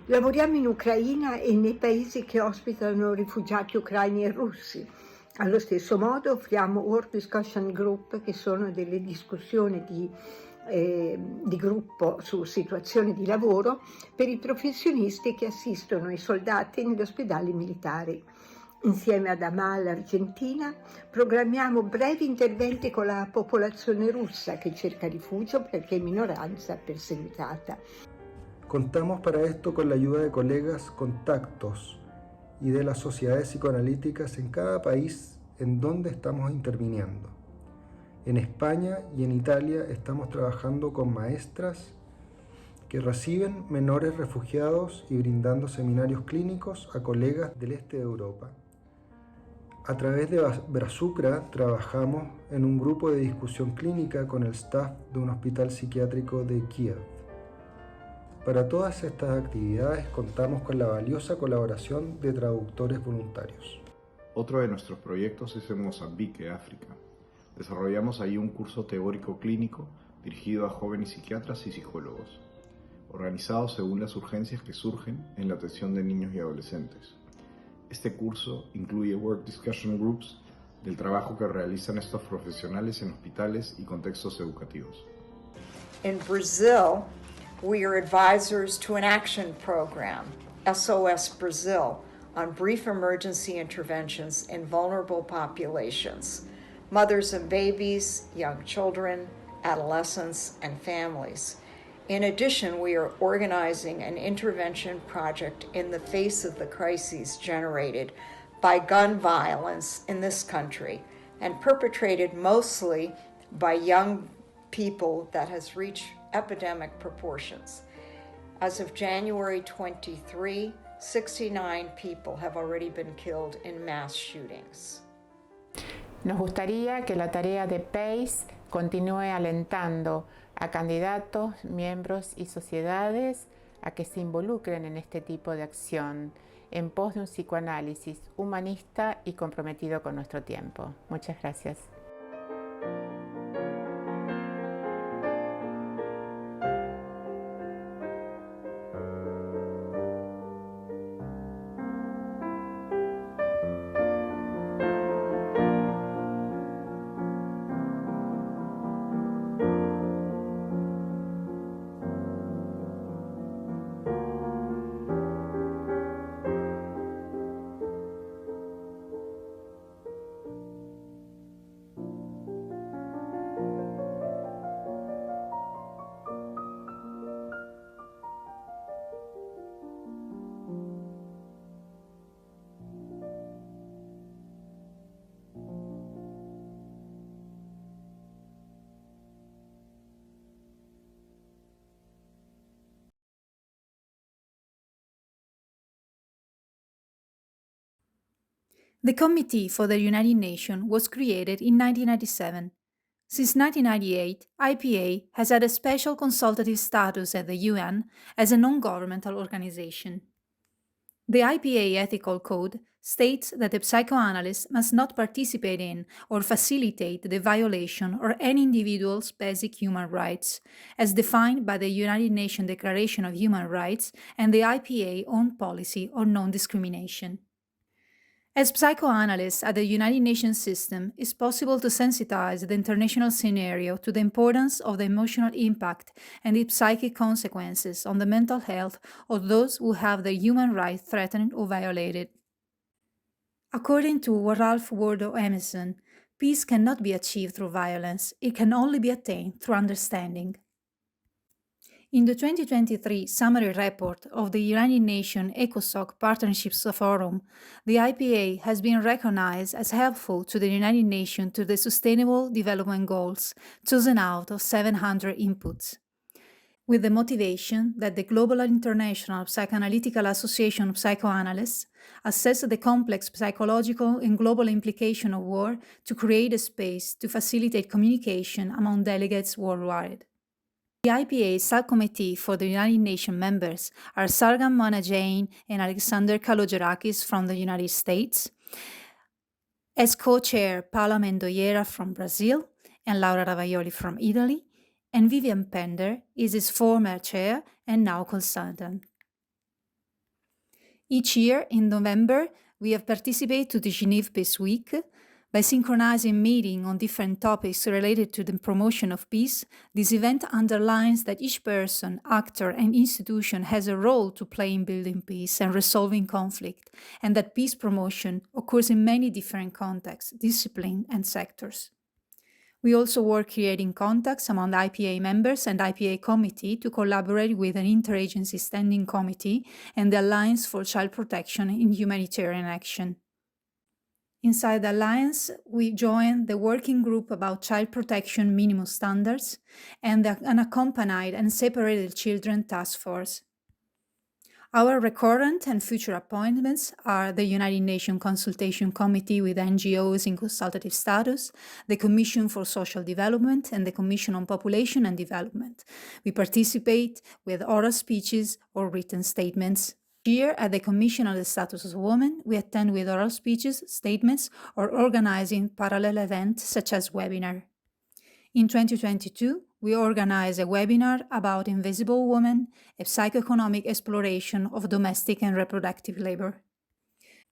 Lavoriamo in Ucraina e nei paesi che ospitano rifugiati ucraini e russi Allo stesso modo offriamo Work Discussion Group, che sono delle discussioni di gruppo su situazioni di lavoro per i professionisti che assistono i soldati negli ospedali militari. Insieme ad Amal, Argentina, programmiamo brevi interventi con la popolazione russa che cerca rifugio perché è minoranza perseguitata. Contamos para esto con la ayuda de colegas contactos y de las sociedades psicoanalíticas en cada país en donde estamos interviniendo. En España y en Italia estamos trabajando con maestras que reciben menores refugiados y brindando seminarios clínicos a colegas del este de Europa. A través de Brazucra trabajamos en un grupo de discusión clínica con el staff de un hospital psiquiátrico de Kiev. Para todas estas actividades contamos con la valiosa colaboración de traductores voluntarios. Otro de nuestros proyectos es en Mozambique, África. Desarrollamos ahí un curso teórico clínico dirigido a jóvenes psiquiatras y psicólogos, organizados según las urgencias que surgen en la atención de niños y adolescentes. Este curso incluye work discussion groups del trabajo que realizan estos profesionales en hospitales y contextos educativos. In Brazil, we are advisors to an action program, SOS Brazil, on brief emergency interventions in vulnerable populations, mothers and babies, young children, adolescents, and families. In addition, we are organizing an intervention project in the face of the crises generated by gun violence in this country and perpetrated mostly by young people that has reached epidemic proportions. As of January 23, 69 people have already been killed in mass shootings. Nos gustaría que la tarea de PACE continúe alentando a candidatos, miembros y sociedades a que se involucren en este tipo de acción en pos de un psicoanálisis humanista y comprometido con nuestro tiempo. Muchas gracias. The Committee for the United Nations was created in 1997. Since 1998, IPA has had a special consultative status at the UN as a non-governmental organization. The IPA Ethical Code states that the psychoanalyst must not participate in or facilitate the violation of any individual's basic human rights, as defined by the United Nations Declaration of Human Rights and the IPA own policy on non-discrimination. As psychoanalysts at the United Nations system, it's possible to sensitize the international scenario to the importance of the emotional impact and its psychic consequences on the mental health of those who have their human rights threatened or violated. According to Ralph Waldo Emerson, peace cannot be achieved through violence, it can only be attained through understanding. In the 2023 summary report of the United Nations ECOSOC Partnerships Forum, the IPA has been recognized as helpful to the United Nations to the Sustainable Development Goals, chosen out of 700 inputs. With the motivation that the Global International Psychoanalytical Association of Psychoanalysts assesses the complex psychological and global implication of war to create a space to facilitate communication among delegates worldwide. The IPA Subcommittee for the United Nations members are Sargan Mona Jain and Alexander Kalogerakis from the United States, as co-chair Paula Mendoyera from Brazil and Laura Ravaioli from Italy, and Vivian Pender is its former chair and now consultant. Each year in November, we have participated to the Geneva Peace Week. By synchronizing meetings on different topics related to the promotion of peace, this event underlines that each person, actor, and institution has a role to play in building peace and resolving conflict, and that peace promotion occurs in many different contexts, disciplines, and sectors. We also work creating contacts among the IPA members and IPA committee to collaborate with an interagency standing committee and the Alliance for Child Protection in Humanitarian Action. Inside the Alliance, we joined the Working Group about Child Protection Minimum Standards and the Unaccompanied and Separated Children Task Force. Our recurrent and future appointments are the United Nations Consultation Committee with NGOs in consultative status, the Commission for Social Development, and the Commission on Population and Development. We participate with oral speeches or written statements. Here at the Commission on the Status of Women, we attend with oral speeches, statements, or organizing parallel events such as webinar. In 2022, we organized a webinar about invisible women, a psychoeconomic exploration of domestic and reproductive labor.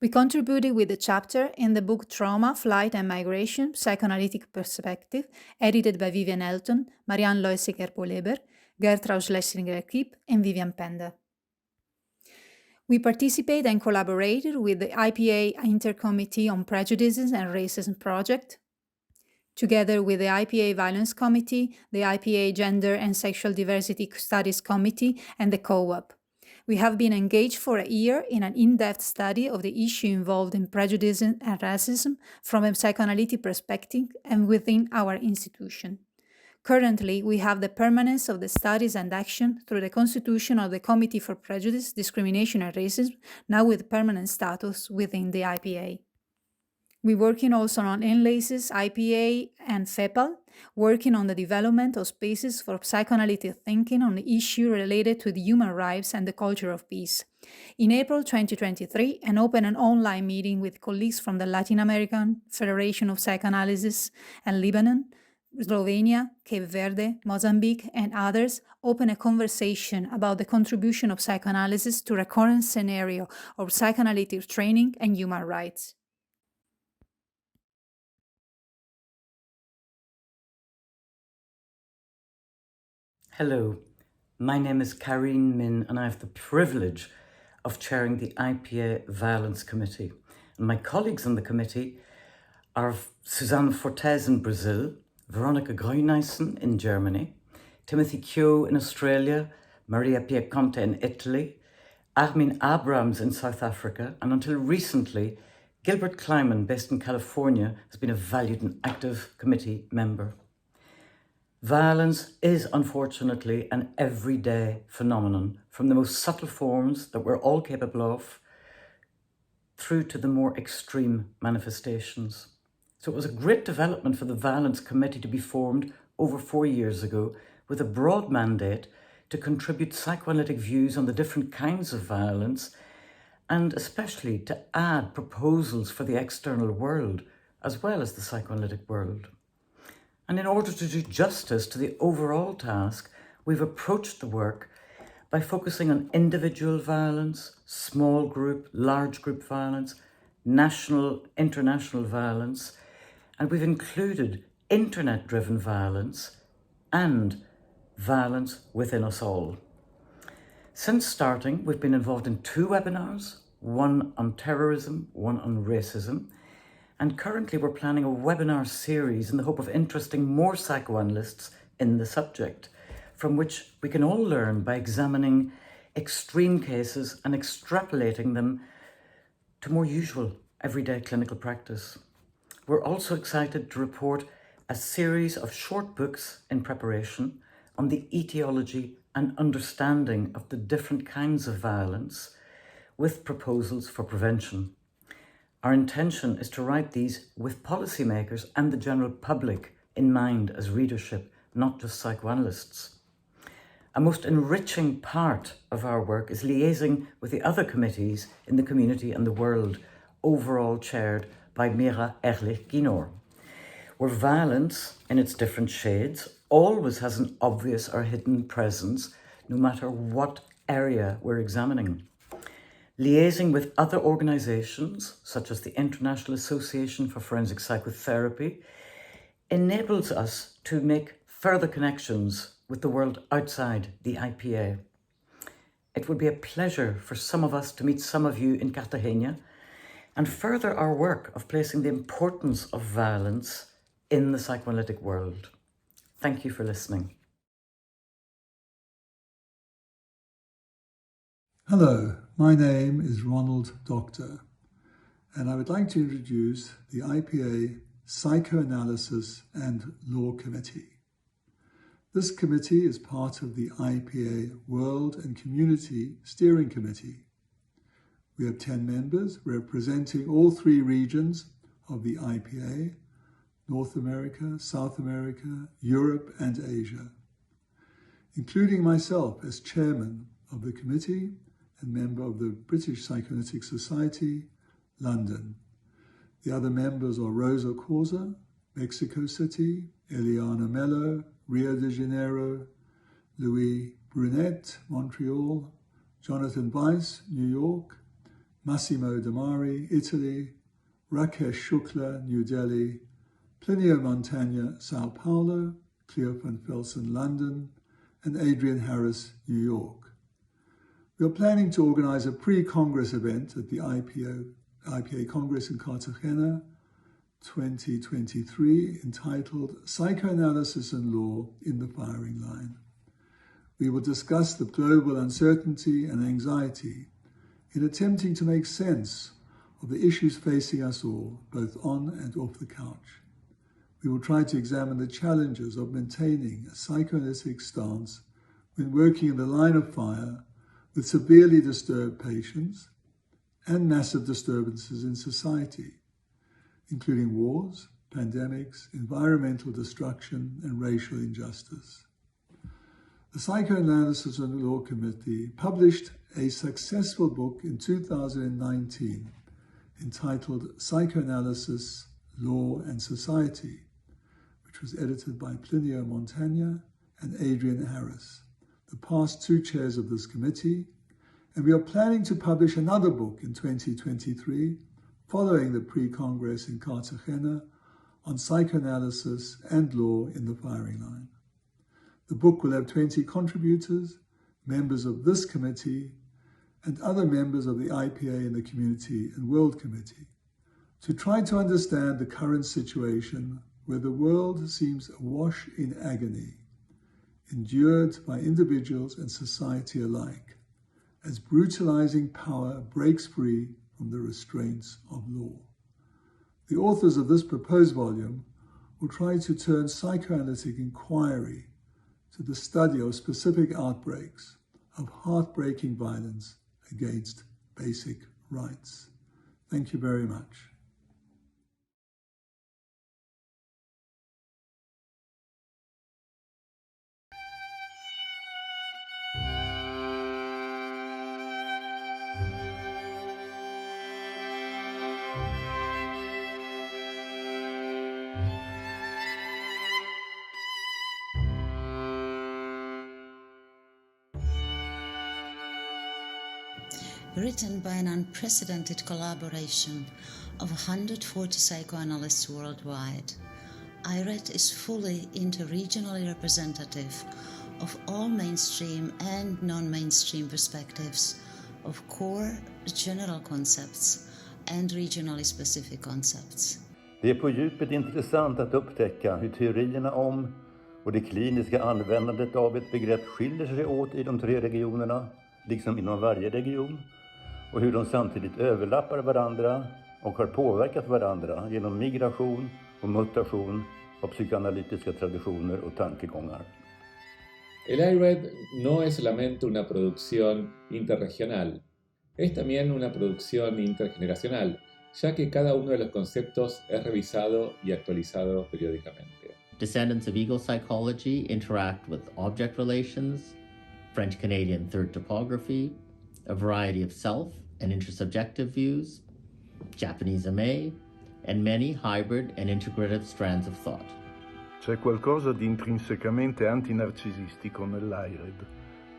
We contributed with a chapter in the book Trauma, Flight and Migration, Psychoanalytic Perspective, edited by Vivian Elton, Marianne Leusiger-Boleber, Gertraud Schlesinger-Kipp, and Vivian Pender. We participated and collaborated with the IPA Intercommittee on Prejudices and Racism project, together with the IPA Violence Committee, the IPA Gender and Sexual Diversity Studies Committee, and the Co-op. We have been engaged for a year in an in-depth study of the issue involved in prejudice and racism from a psychoanalytic perspective and within our institution. Currently, we have the permanence of the studies and action through the constitution of the Committee for Prejudice, Discrimination and Racism, now with permanent status within the IPA. We're working also on NLACES, IPA, and FEPAL, working on the development of spaces for psychoanalytic thinking on the issue related to the human rights and the culture of peace. In April 2023, an open and online meeting with colleagues from the Latin American Federation of Psychoanalysis and Lebanon, Slovenia, Cape Verde, Mozambique, and others open a conversation about the contribution of psychoanalysis to recurrent scenario of psychoanalytic training and human rights. Hello, my name is Karine Min and I have the privilege of chairing the IPA Violence Committee. And my colleagues on the committee are Suzanne Fortes in Brazil, Veronica Gruijnissen in Germany, Timothy Kyo in Australia, Maria Piaconte in Italy, Armin Abrams in South Africa, and until recently, Gilbert Kleiman, based in California, has been a valued and active committee member. Violence is unfortunately an everyday phenomenon, from the most subtle forms that we're all capable of, through to the more extreme manifestations. So it was a great development for the Violence Committee to be formed over 4 years ago with a broad mandate to contribute psychoanalytic views on the different kinds of violence and especially to add proposals for the external world as well as the psychoanalytic world. And in order to do justice to the overall task, we've approached the work by focusing on individual violence, small group, large group violence, national, international violence, and we've included internet-driven violence and violence within us all. Since starting, we've been involved in 2 webinars, one on terrorism, one on racism, and currently we're planning a webinar series in the hope of interesting more psychoanalysts in the subject, from which we can all learn by examining extreme cases and extrapolating them to more usual everyday clinical practice. We're also excited to report a series of short books in preparation on the etiology and understanding of the different kinds of violence with proposals for prevention. Our intention is to write these with policymakers and the general public in mind as readership, not just psychoanalysts. A most enriching part of our work is liaising with the other committees in the community and the world, overall chaired by Mira Erlich-Guinor, where violence in its different shades always has an obvious or hidden presence, no matter what area we're examining. liaising with other organizations, such as the International Association for Forensic Psychotherapy, enables us to make further connections with the world outside the IPA. It would be a pleasure for some of us to meet some of you in Cartagena and further our work of placing the importance of violence in the psychoanalytic world. Thank you for listening. Hello, my name is Ronald Doctor, and I would like to introduce the IPA Psychoanalysis and Law Committee. This committee is part of the IPA World and Community Steering Committee. We have 10 members representing all 3 regions of the IPA: North America, South America, Europe, and Asia, including myself as chairman of the committee and member of the British Psychoanalytic Society, London. The other members are Rosa Corza, Mexico City, Eliana Mello, Rio de Janeiro, Louis Brunet, Montreal, Jonathan Weiss, New York, Massimo Damari, Italy, Rakesh Shukla, New Delhi, Plinio Montagna, Sao Paulo, Cleo van Velsen, London, and Adrian Harris, New York. We are planning to organize a pre-Congress event at the IPA Congress in Cartagena 2023 entitled Psychoanalysis and Law in the Firing Line. We will discuss the global uncertainty and anxiety in attempting to make sense of the issues facing us all, both on and off the couch. We will try to examine the challenges of maintaining a psychoanalytic stance when working in the line of fire with severely disturbed patients and massive disturbances in society, including wars, pandemics, environmental destruction, and racial injustice. The Psychoanalysis and Law Committee published a successful book in 2019 entitled Psychoanalysis, Law and Society, which was edited by Plinio Montagna and Adrian Harris, the past 2 chairs of this committee, and we are planning to publish another book in 2023 following the pre-Congress in Cartagena on psychoanalysis and law in the firing line. The book will have 20 contributors, members of this committee, and other members of the IPA in the Community and World Committee, to try to understand the current situation where the world seems awash in agony, endured by individuals and society alike, as brutalizing power breaks free from the restraints of law. The authors of this proposed volume will try to turn psychoanalytic inquiry to the study of specific outbreaks of heartbreaking violence against basic rights. Thank you very much. Written by an unprecedented collaboration of 140 psychoanalysts worldwide, IRET is fully interregionally representative of all mainstream and non-mainstream perspectives of core general concepts and regionally specific concepts. Det är på djupet intressant att upptäcka hur teorierna om och det kliniska användandet av ett begrepp skiljer sig åt i de 3 regionerna, liksom inom varje region, och hur de samtidigt överlappar varandra och har påverkat varandra genom migration och mutation av psykoanalytiska traditioner och tankegångar. El IRED no es solamente una producción interregional, es también una producción intergeneracional, ya que cada uno de los conceptos es revisado y actualizado periódicamente. Descendants of ego psychology interact with object relations, French-Canadian third topography, a variety of self and intersubjective views, Japanese MA, and many hybrid and integrative strands of thought. C'è qualcosa di intrinsecamente antinarcisistico nell'IRED,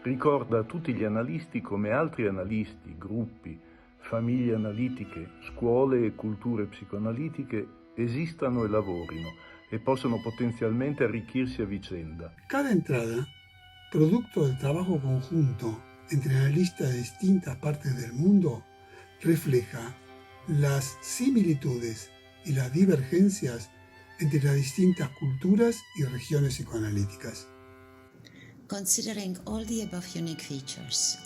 ricorda a tutti gli analisti come altri analisti, gruppi, famiglie analitiche, scuole e culture psicoanalitiche esistano e lavorino e possono potenzialmente arricchirsi a vicenda. Cada entrada, producto del trabajo conjunto entre analistas de distintas partes del mundo, refleja las similitudes y las divergencias entre las distintas culturas y regiones psicoanalíticas. Considering all the above unique features,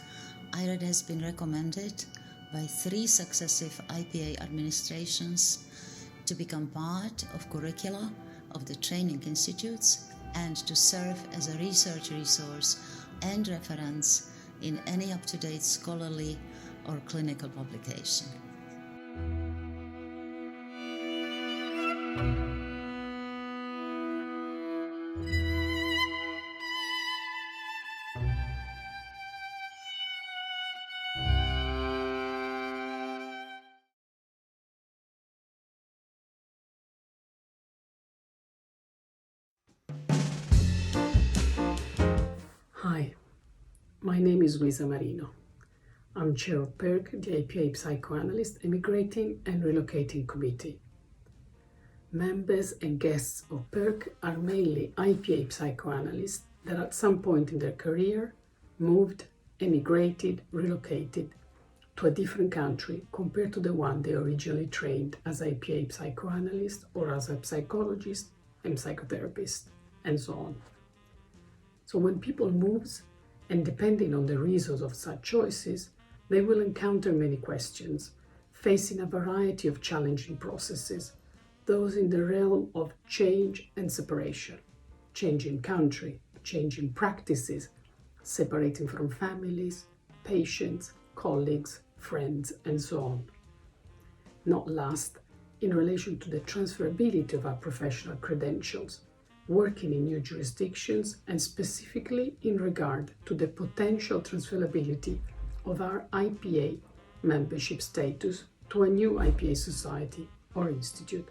IRED has been recommended by 3 successive IPA administrations to become part of curricula of the training institutes and to serve as a research resource and reference in any up-to-date scholarly or clinical publication. Hi, my name is Luisa Marino. I'm chair of PERC, the IPA Psychoanalyst Emigrating and Relocating Committee. Members and guests of PERC are mainly IPA psychoanalysts that at some point in their career moved, emigrated, relocated to a different country compared to the one they originally trained as IPA psychoanalyst or as a psychologist and psychotherapist, and so on. So when people move, and depending on the reasons of such choices, they will encounter many questions, facing a variety of challenging processes, those in the realm of change and separation, changing country, changing practices, separating from families, patients, colleagues, friends, and so on. Not last, in relation to the transferability of our professional credentials, working in new jurisdictions, and specifically in regard to the potential transferability of our IPA membership status to a new IPA society or institute.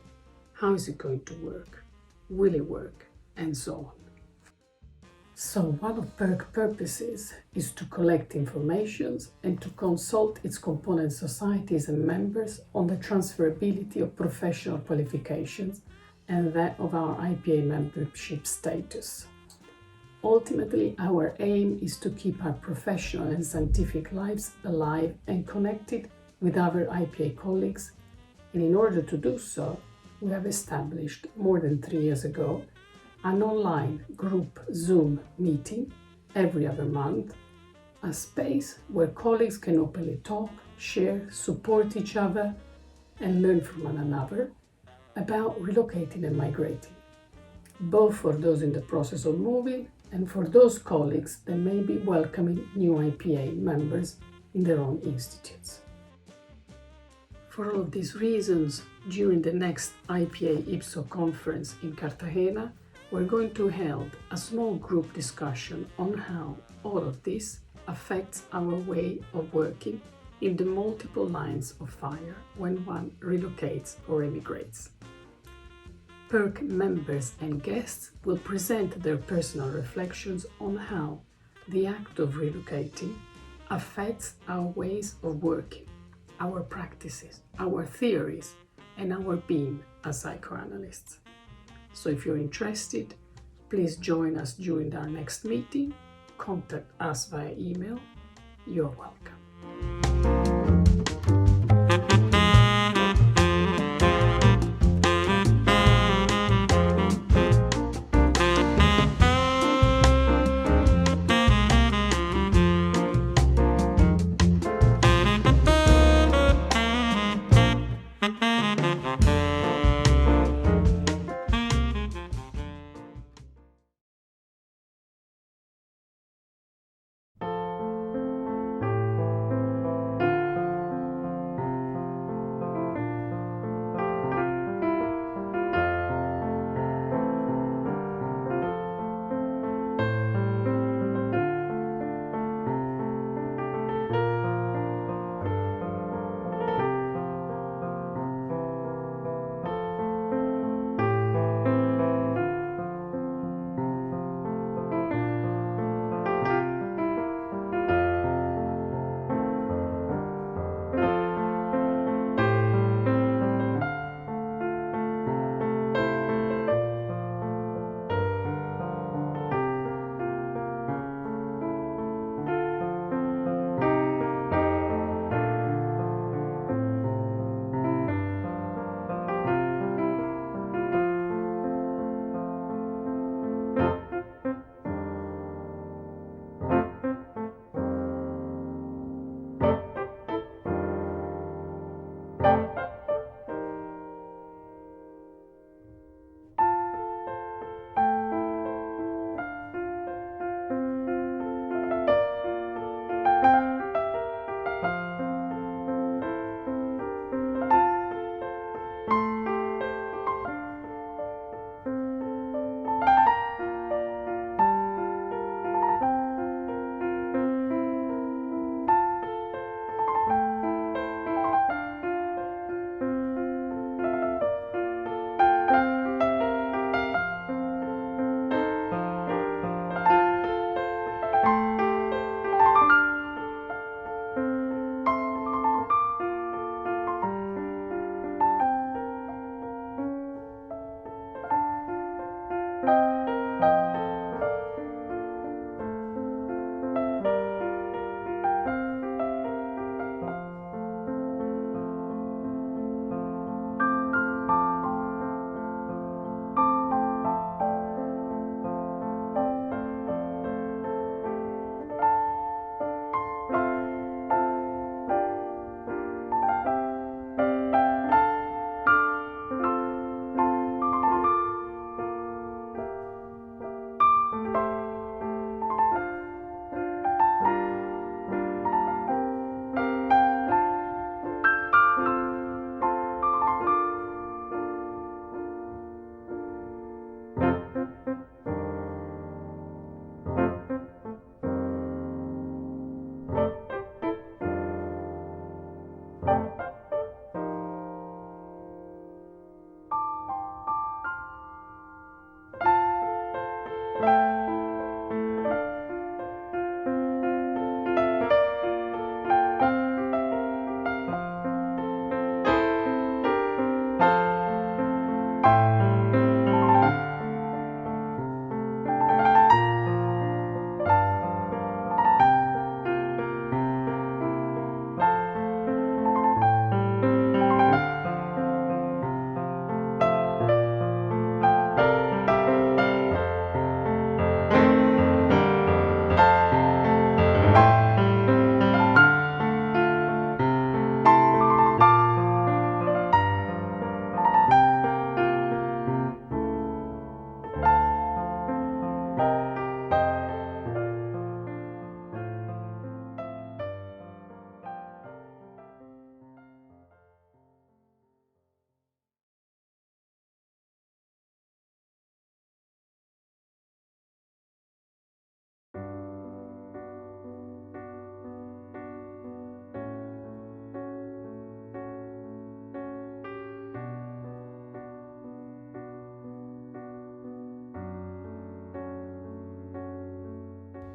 How is it going to work? Will it work? And so on. So one of PERC purposes is to collect information and to consult its component societies and members on the transferability of professional qualifications and that of our IPA membership status. Ultimately, our aim is to keep our professional and scientific lives alive and connected with our IPA colleagues, and in order to do so, we have established more than 3 years ago an online group Zoom meeting every other month, a space where colleagues can openly talk, share, support each other, and learn from one another about relocating and migrating, both for those in the process of moving and for those colleagues that may be welcoming new IPA members in their own institutes. For all of these reasons, during the next IPA IPSO conference in Cartagena, we're going to hold a small group discussion on how all of this affects our way of working in the multiple lines of fire when one relocates or emigrates. PERC members and guests will present their personal reflections on how the act of relocating affects our ways of working, our practices, our theories, and our being as psychoanalysts. So if you're interested, please join us during our next meeting. Contact us via email. You're welcome.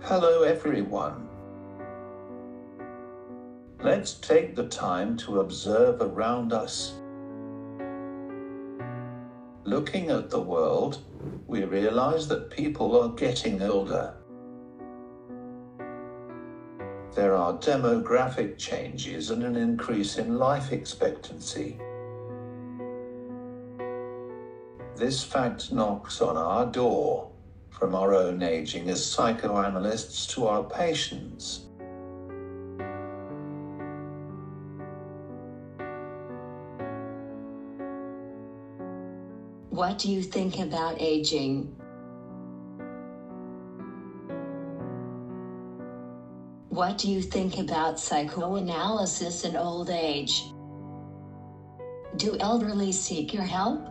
Hello everyone. Let's take the time to observe around us. Looking at the world, we realize that people are getting older. There are demographic changes and an increase in life expectancy. This fact knocks on our door, from our own aging as psychoanalysts to our patients. What do you think about aging? What do you think about psychoanalysis in old age? Do elderly seek your help?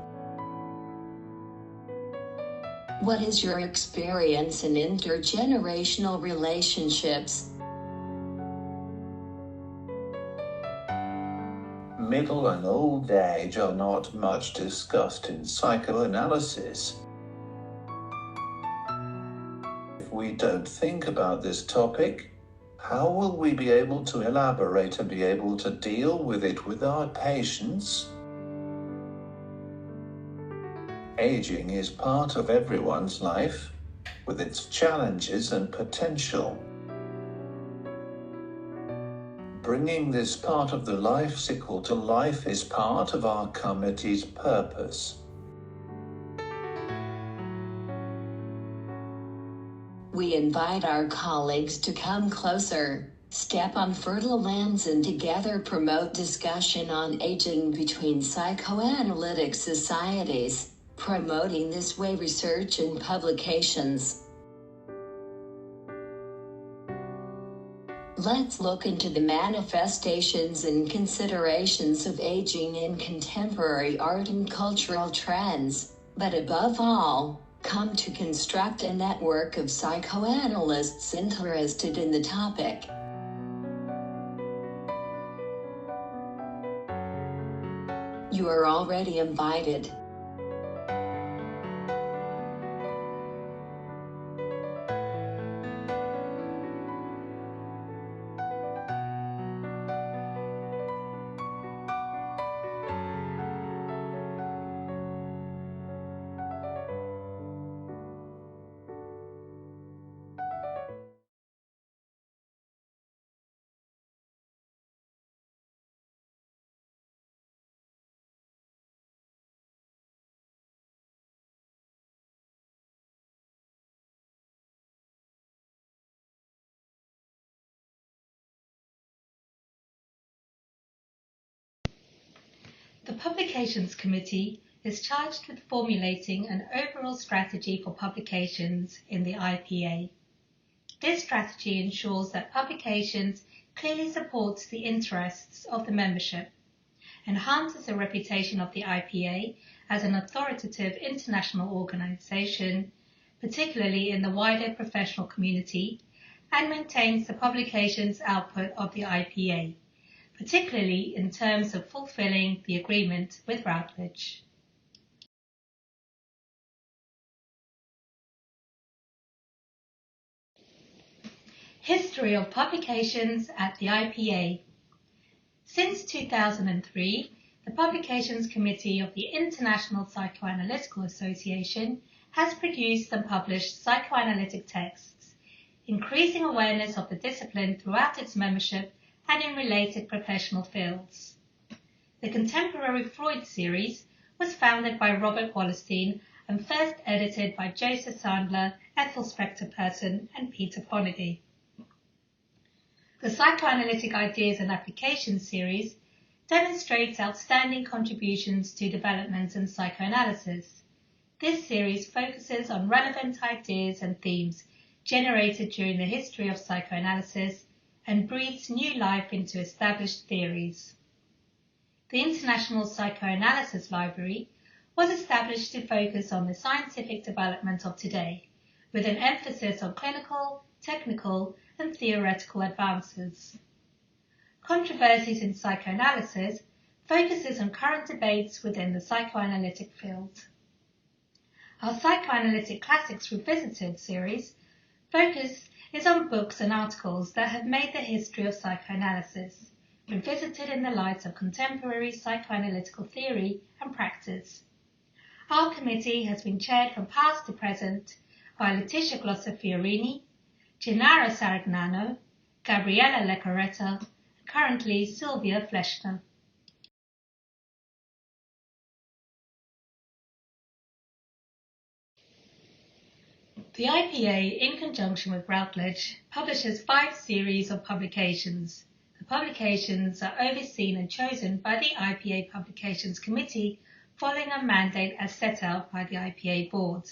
What is your experience in intergenerational relationships? Middle and old age are not much discussed in psychoanalysis. If we don't think about this topic, how will we be able to elaborate and be able to deal with it with our patients? Aging is part of everyone's life, with its challenges and potential. Bringing this part of the life cycle to life is part of our committee's purpose. We invite our colleagues to come closer, step on fertile lands, and together promote discussion on aging between psychoanalytic societies, promoting this way research and publications. Let's look into the manifestations and considerations of aging in contemporary art and cultural trends, but above all, come to construct a network of psychoanalysts interested in the topic. You are already invited. The Publications Committee is charged with formulating an overall strategy for publications in the IPA. This strategy ensures that publications clearly supports the interests of the membership, enhances the reputation of the IPA as an authoritative international organization, particularly in the wider professional community, and maintains the publications output of the IPA, particularly in terms of fulfilling the agreement with Routledge. History of publications at the IPA. Since 2003, the Publications Committee of the International Psychoanalytical Association has produced and published psychoanalytic texts, increasing awareness of the discipline throughout its membership and in related professional fields. The Contemporary Freud series was founded by Robert Wallerstein and first edited by Joseph Sandler, Ethel Spector-Person, and Peter Fonagy. The Psychoanalytic Ideas and Applications series demonstrates outstanding contributions to development in psychoanalysis. This series focuses on relevant ideas and themes generated during the history of psychoanalysis and breathes new life into established theories. The International Psychoanalysis Library was established to focus on the scientific development of today, with an emphasis on clinical, technical, and theoretical advances. Controversies in Psychoanalysis focuses on current debates within the psychoanalytic field. Our Psychoanalytic Classics Revisited series focus is on books and articles that have made the history of psychoanalysis, revisited in the light of contemporary psychoanalytical theory and practice. Our committee has been chaired from past to present by Letitia Glosser-Fiorini, Gennaro Saragnano, Gabriella Lecoretta, and currently Sylvia Fleschner. The IPA, in conjunction with Routledge, publishes 5 series of publications. The publications are overseen and chosen by the IPA Publications Committee following a mandate as set out by the IPA board.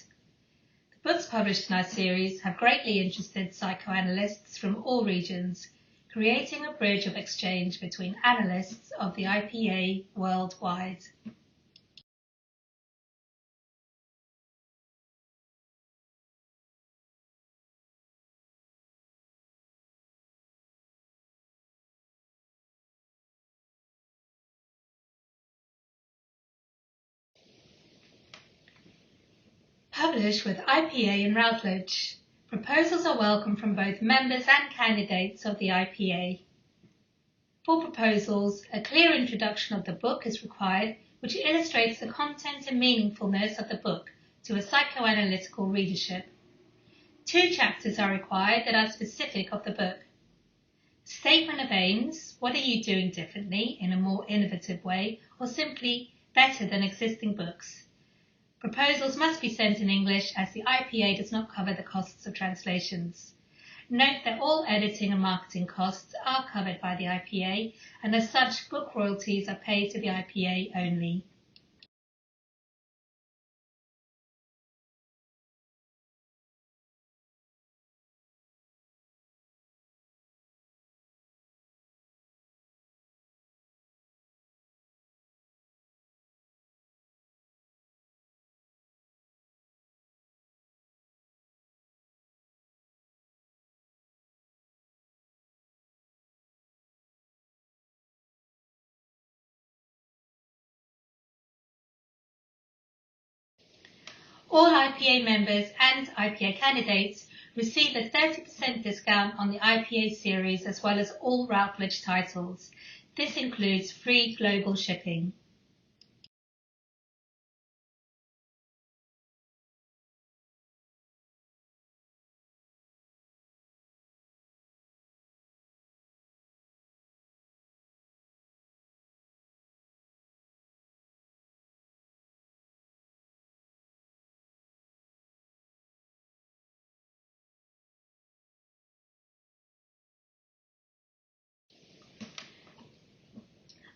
The books published in our series have greatly interested psychoanalysts from all regions, creating a bridge of exchange between analysts of the IPA worldwide. Published with IPA and Routledge. Proposals are welcome from both members and candidates of the IPA. For proposals, a clear introduction of the book is required, which illustrates the content and meaningfulness of the book to a psychoanalytical readership. 2 chapters are required that are specific of the book. Statement of aims, what are you doing differently in a more innovative way, or simply better than existing books? Proposals must be sent in English as the IPA does not cover the costs of translations. Note that all editing and marketing costs are covered by the IPA, and as such, book royalties are paid to the IPA only. All IPA members and IPA candidates receive a 30% discount on the IPA series as well as all Routledge titles. This includes free global shipping.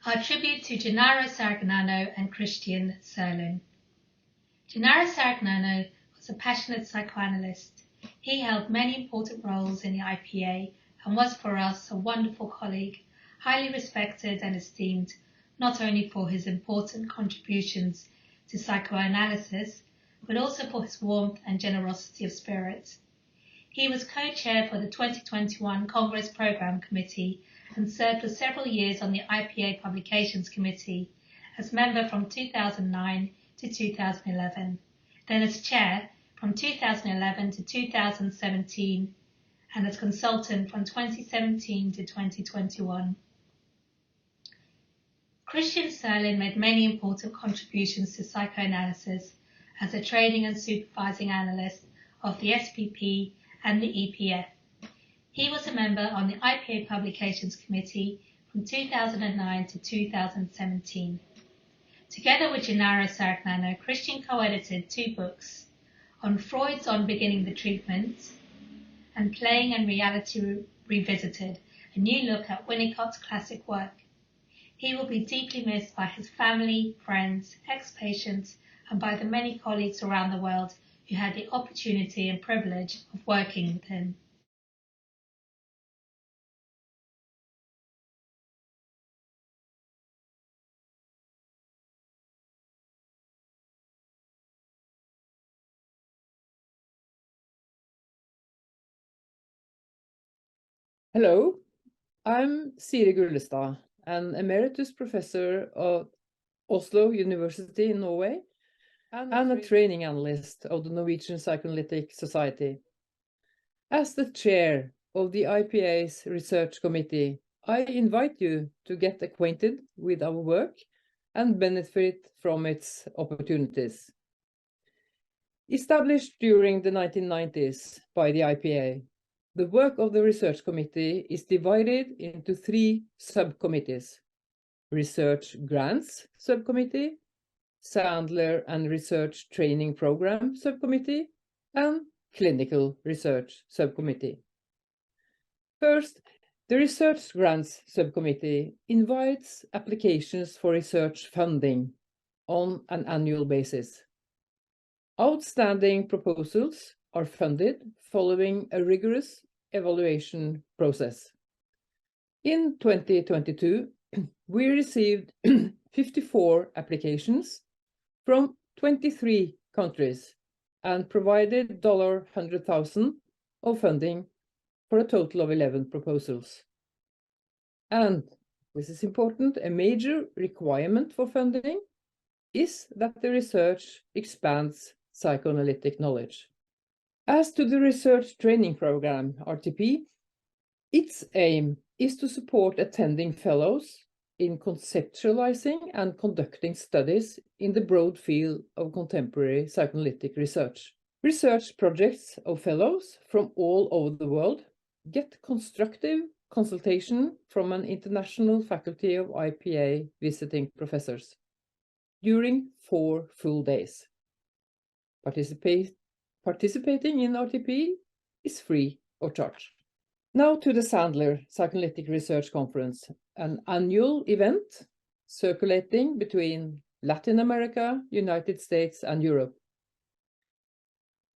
Our tribute to Gennaro Saragnano and Christian Serlin. Gennaro Saragnano was a passionate psychoanalyst. He held many important roles in the IPA and was for us a wonderful colleague, highly respected and esteemed, not only for his important contributions to psychoanalysis, but also for his warmth and generosity of spirit. He was co-chair for the 2021 Congress Program Committee and served for several years on the IPA Publications Committee as member from 2009 to 2011, then as chair from 2011 to 2017, and as consultant from 2017 to 2021. Christian Serlin made many important contributions to psychoanalysis as a training and supervising analyst of the SPP and the EPF. He was a member on the IPA Publications Committee from 2009 to 2017. Together with Gennaro Saragnano, Christian co-edited 2 books on Freud's On Beginning the Treatment and Playing and Reality Revisited, a new look at Winnicott's classic work. He will be deeply missed by his family, friends, ex-patients, and by the many colleagues around the world who had the opportunity and privilege of working with him. Hello, I'm Siri Gullestad, an emeritus professor of Oslo University in Norway and a training analyst of the Norwegian Psychoanalytic Society. As the chair of the IPA's research committee, I invite you to get acquainted with our work and benefit from its opportunities. Established during the 1990s by the IPA, the work of the research committee is divided into 3 subcommittees: Research Grants Subcommittee, Sandler and Research Training Program Subcommittee, and Clinical Research Subcommittee. First, the Research Grants Subcommittee invites applications for research funding on an annual basis. Outstanding proposals are funded following a rigorous evaluation process. In 2022, we received 54 applications from 23 countries and provided $100,000 of funding for a total of 11 proposals. And, this is important, a major requirement for funding is that the research expands psychoanalytic knowledge. As to the Research Training Program, RTP, its aim is to support attending fellows in conceptualizing and conducting studies in the broad field of contemporary psychoanalytic research. Research projects of fellows from all over the world get constructive consultation from an international faculty of IPA visiting professors during 4 full days. Participating in RTP is free of charge. Now to the Sandler Psychoanalytic Research Conference, an annual event circulating between Latin America, United States, and Europe.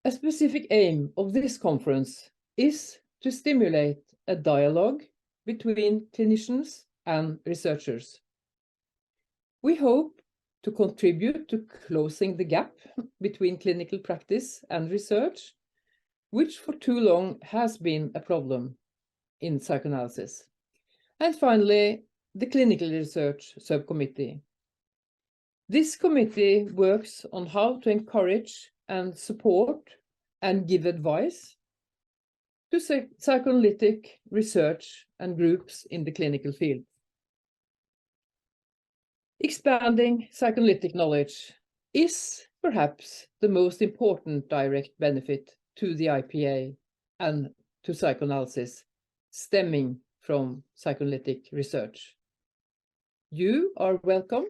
A specific aim of this conference is to stimulate a dialogue between clinicians and researchers. We hope to contribute to closing the gap between clinical practice and research, which for too long has been a problem in psychoanalysis. And finally, the Clinical Research Subcommittee. This committee works on how to encourage and support and give advice to psychoanalytic research and groups in the clinical field. Expanding psychoanalytic knowledge is perhaps the most important direct benefit to the IPA and to psychoanalysis stemming from psychoanalytic research. You are welcome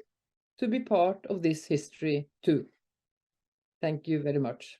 to be part of this history too. Thank you very much.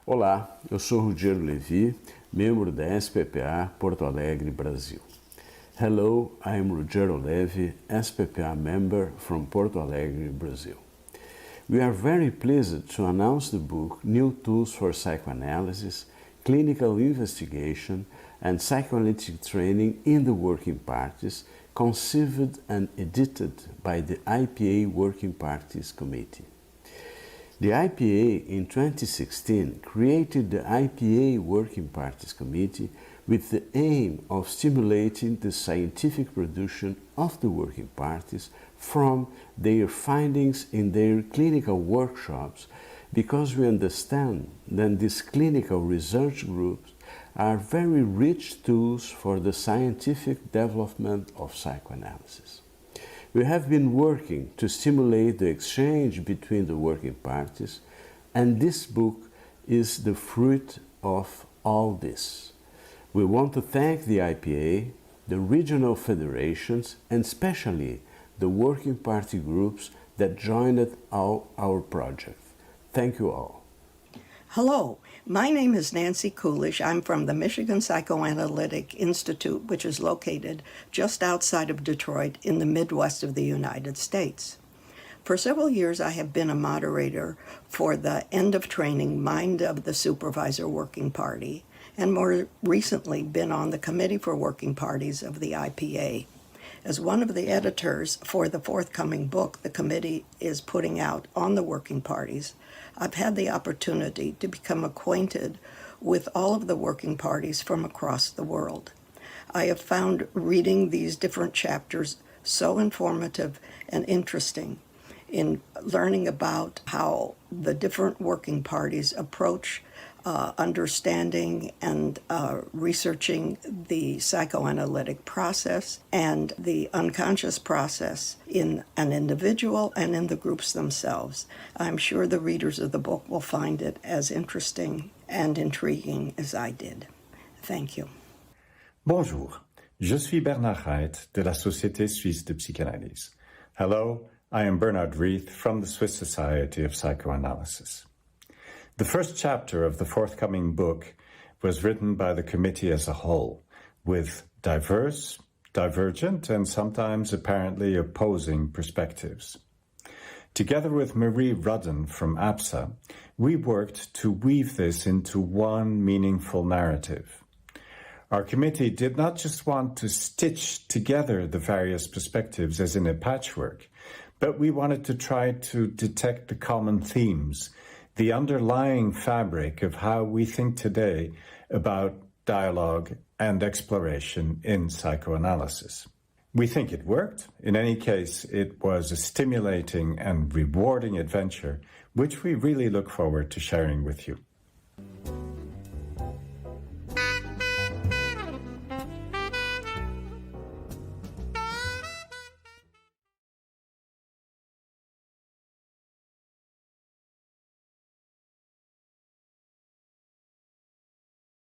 Olá, eu sou Ruggiero Levi, membro da SPPA Porto Alegre, Brasil. Hello, I am Ruggiero Levi, SPPA member from Porto Alegre, Brazil. We are very pleased to announce the book New Tools for Psychoanalysis, Clinical Investigation and Psychoanalytic Training in the Working Parties, conceived and edited by the IPA Working Parties Committee. The IPA in 2016 created the IPA Working Parties Committee with the aim of stimulating the scientific production of the working parties from their findings in their clinical workshops, because we understand that these clinical research groups are very rich tools for the scientific development of psychoanalysis. We have been working to stimulate the exchange between the working parties, and this book is the fruit of all this. We want to thank the IPA, the regional federations, and especially the working party groups that joined our project. Thank you all. Hello, my name is Nancy Coolish. I'm from the Michigan Psychoanalytic Institute, which is located just outside of Detroit in the Midwest of the United States. For several years, I have been a moderator for the end of training Mind of the Supervisor Working Party, and more recently been on the Committee for Working Parties of the IPA. As one of the editors for the forthcoming book the committee is putting out on the working parties, I've had the opportunity to become acquainted with all of the working parties from across the world. I have found reading these different chapters so informative and interesting in learning about how the different working parties approach understanding and researching the psychoanalytic process and the unconscious process in an individual and in the groups themselves. I'm sure the readers of the book will find it as interesting and intriguing as I did. Thank you. Bonjour, je suis Bernard Reit de la Société Suisse de Psychanalyse. Hello, I am Bernard Reith from the Swiss Society of Psychoanalysis. The first chapter of the forthcoming book was written by the committee as a whole, with diverse, divergent, and sometimes apparently opposing perspectives. Together with Marie Rudden from APSA, we worked to weave this into one meaningful narrative. Our committee did not just want to stitch together the various perspectives as in a patchwork, but we wanted to try to detect the common themes, the underlying fabric of how we think today about dialogue and exploration in psychoanalysis. We think it worked. In any case, it was a stimulating and rewarding adventure, which we really look forward to sharing with you.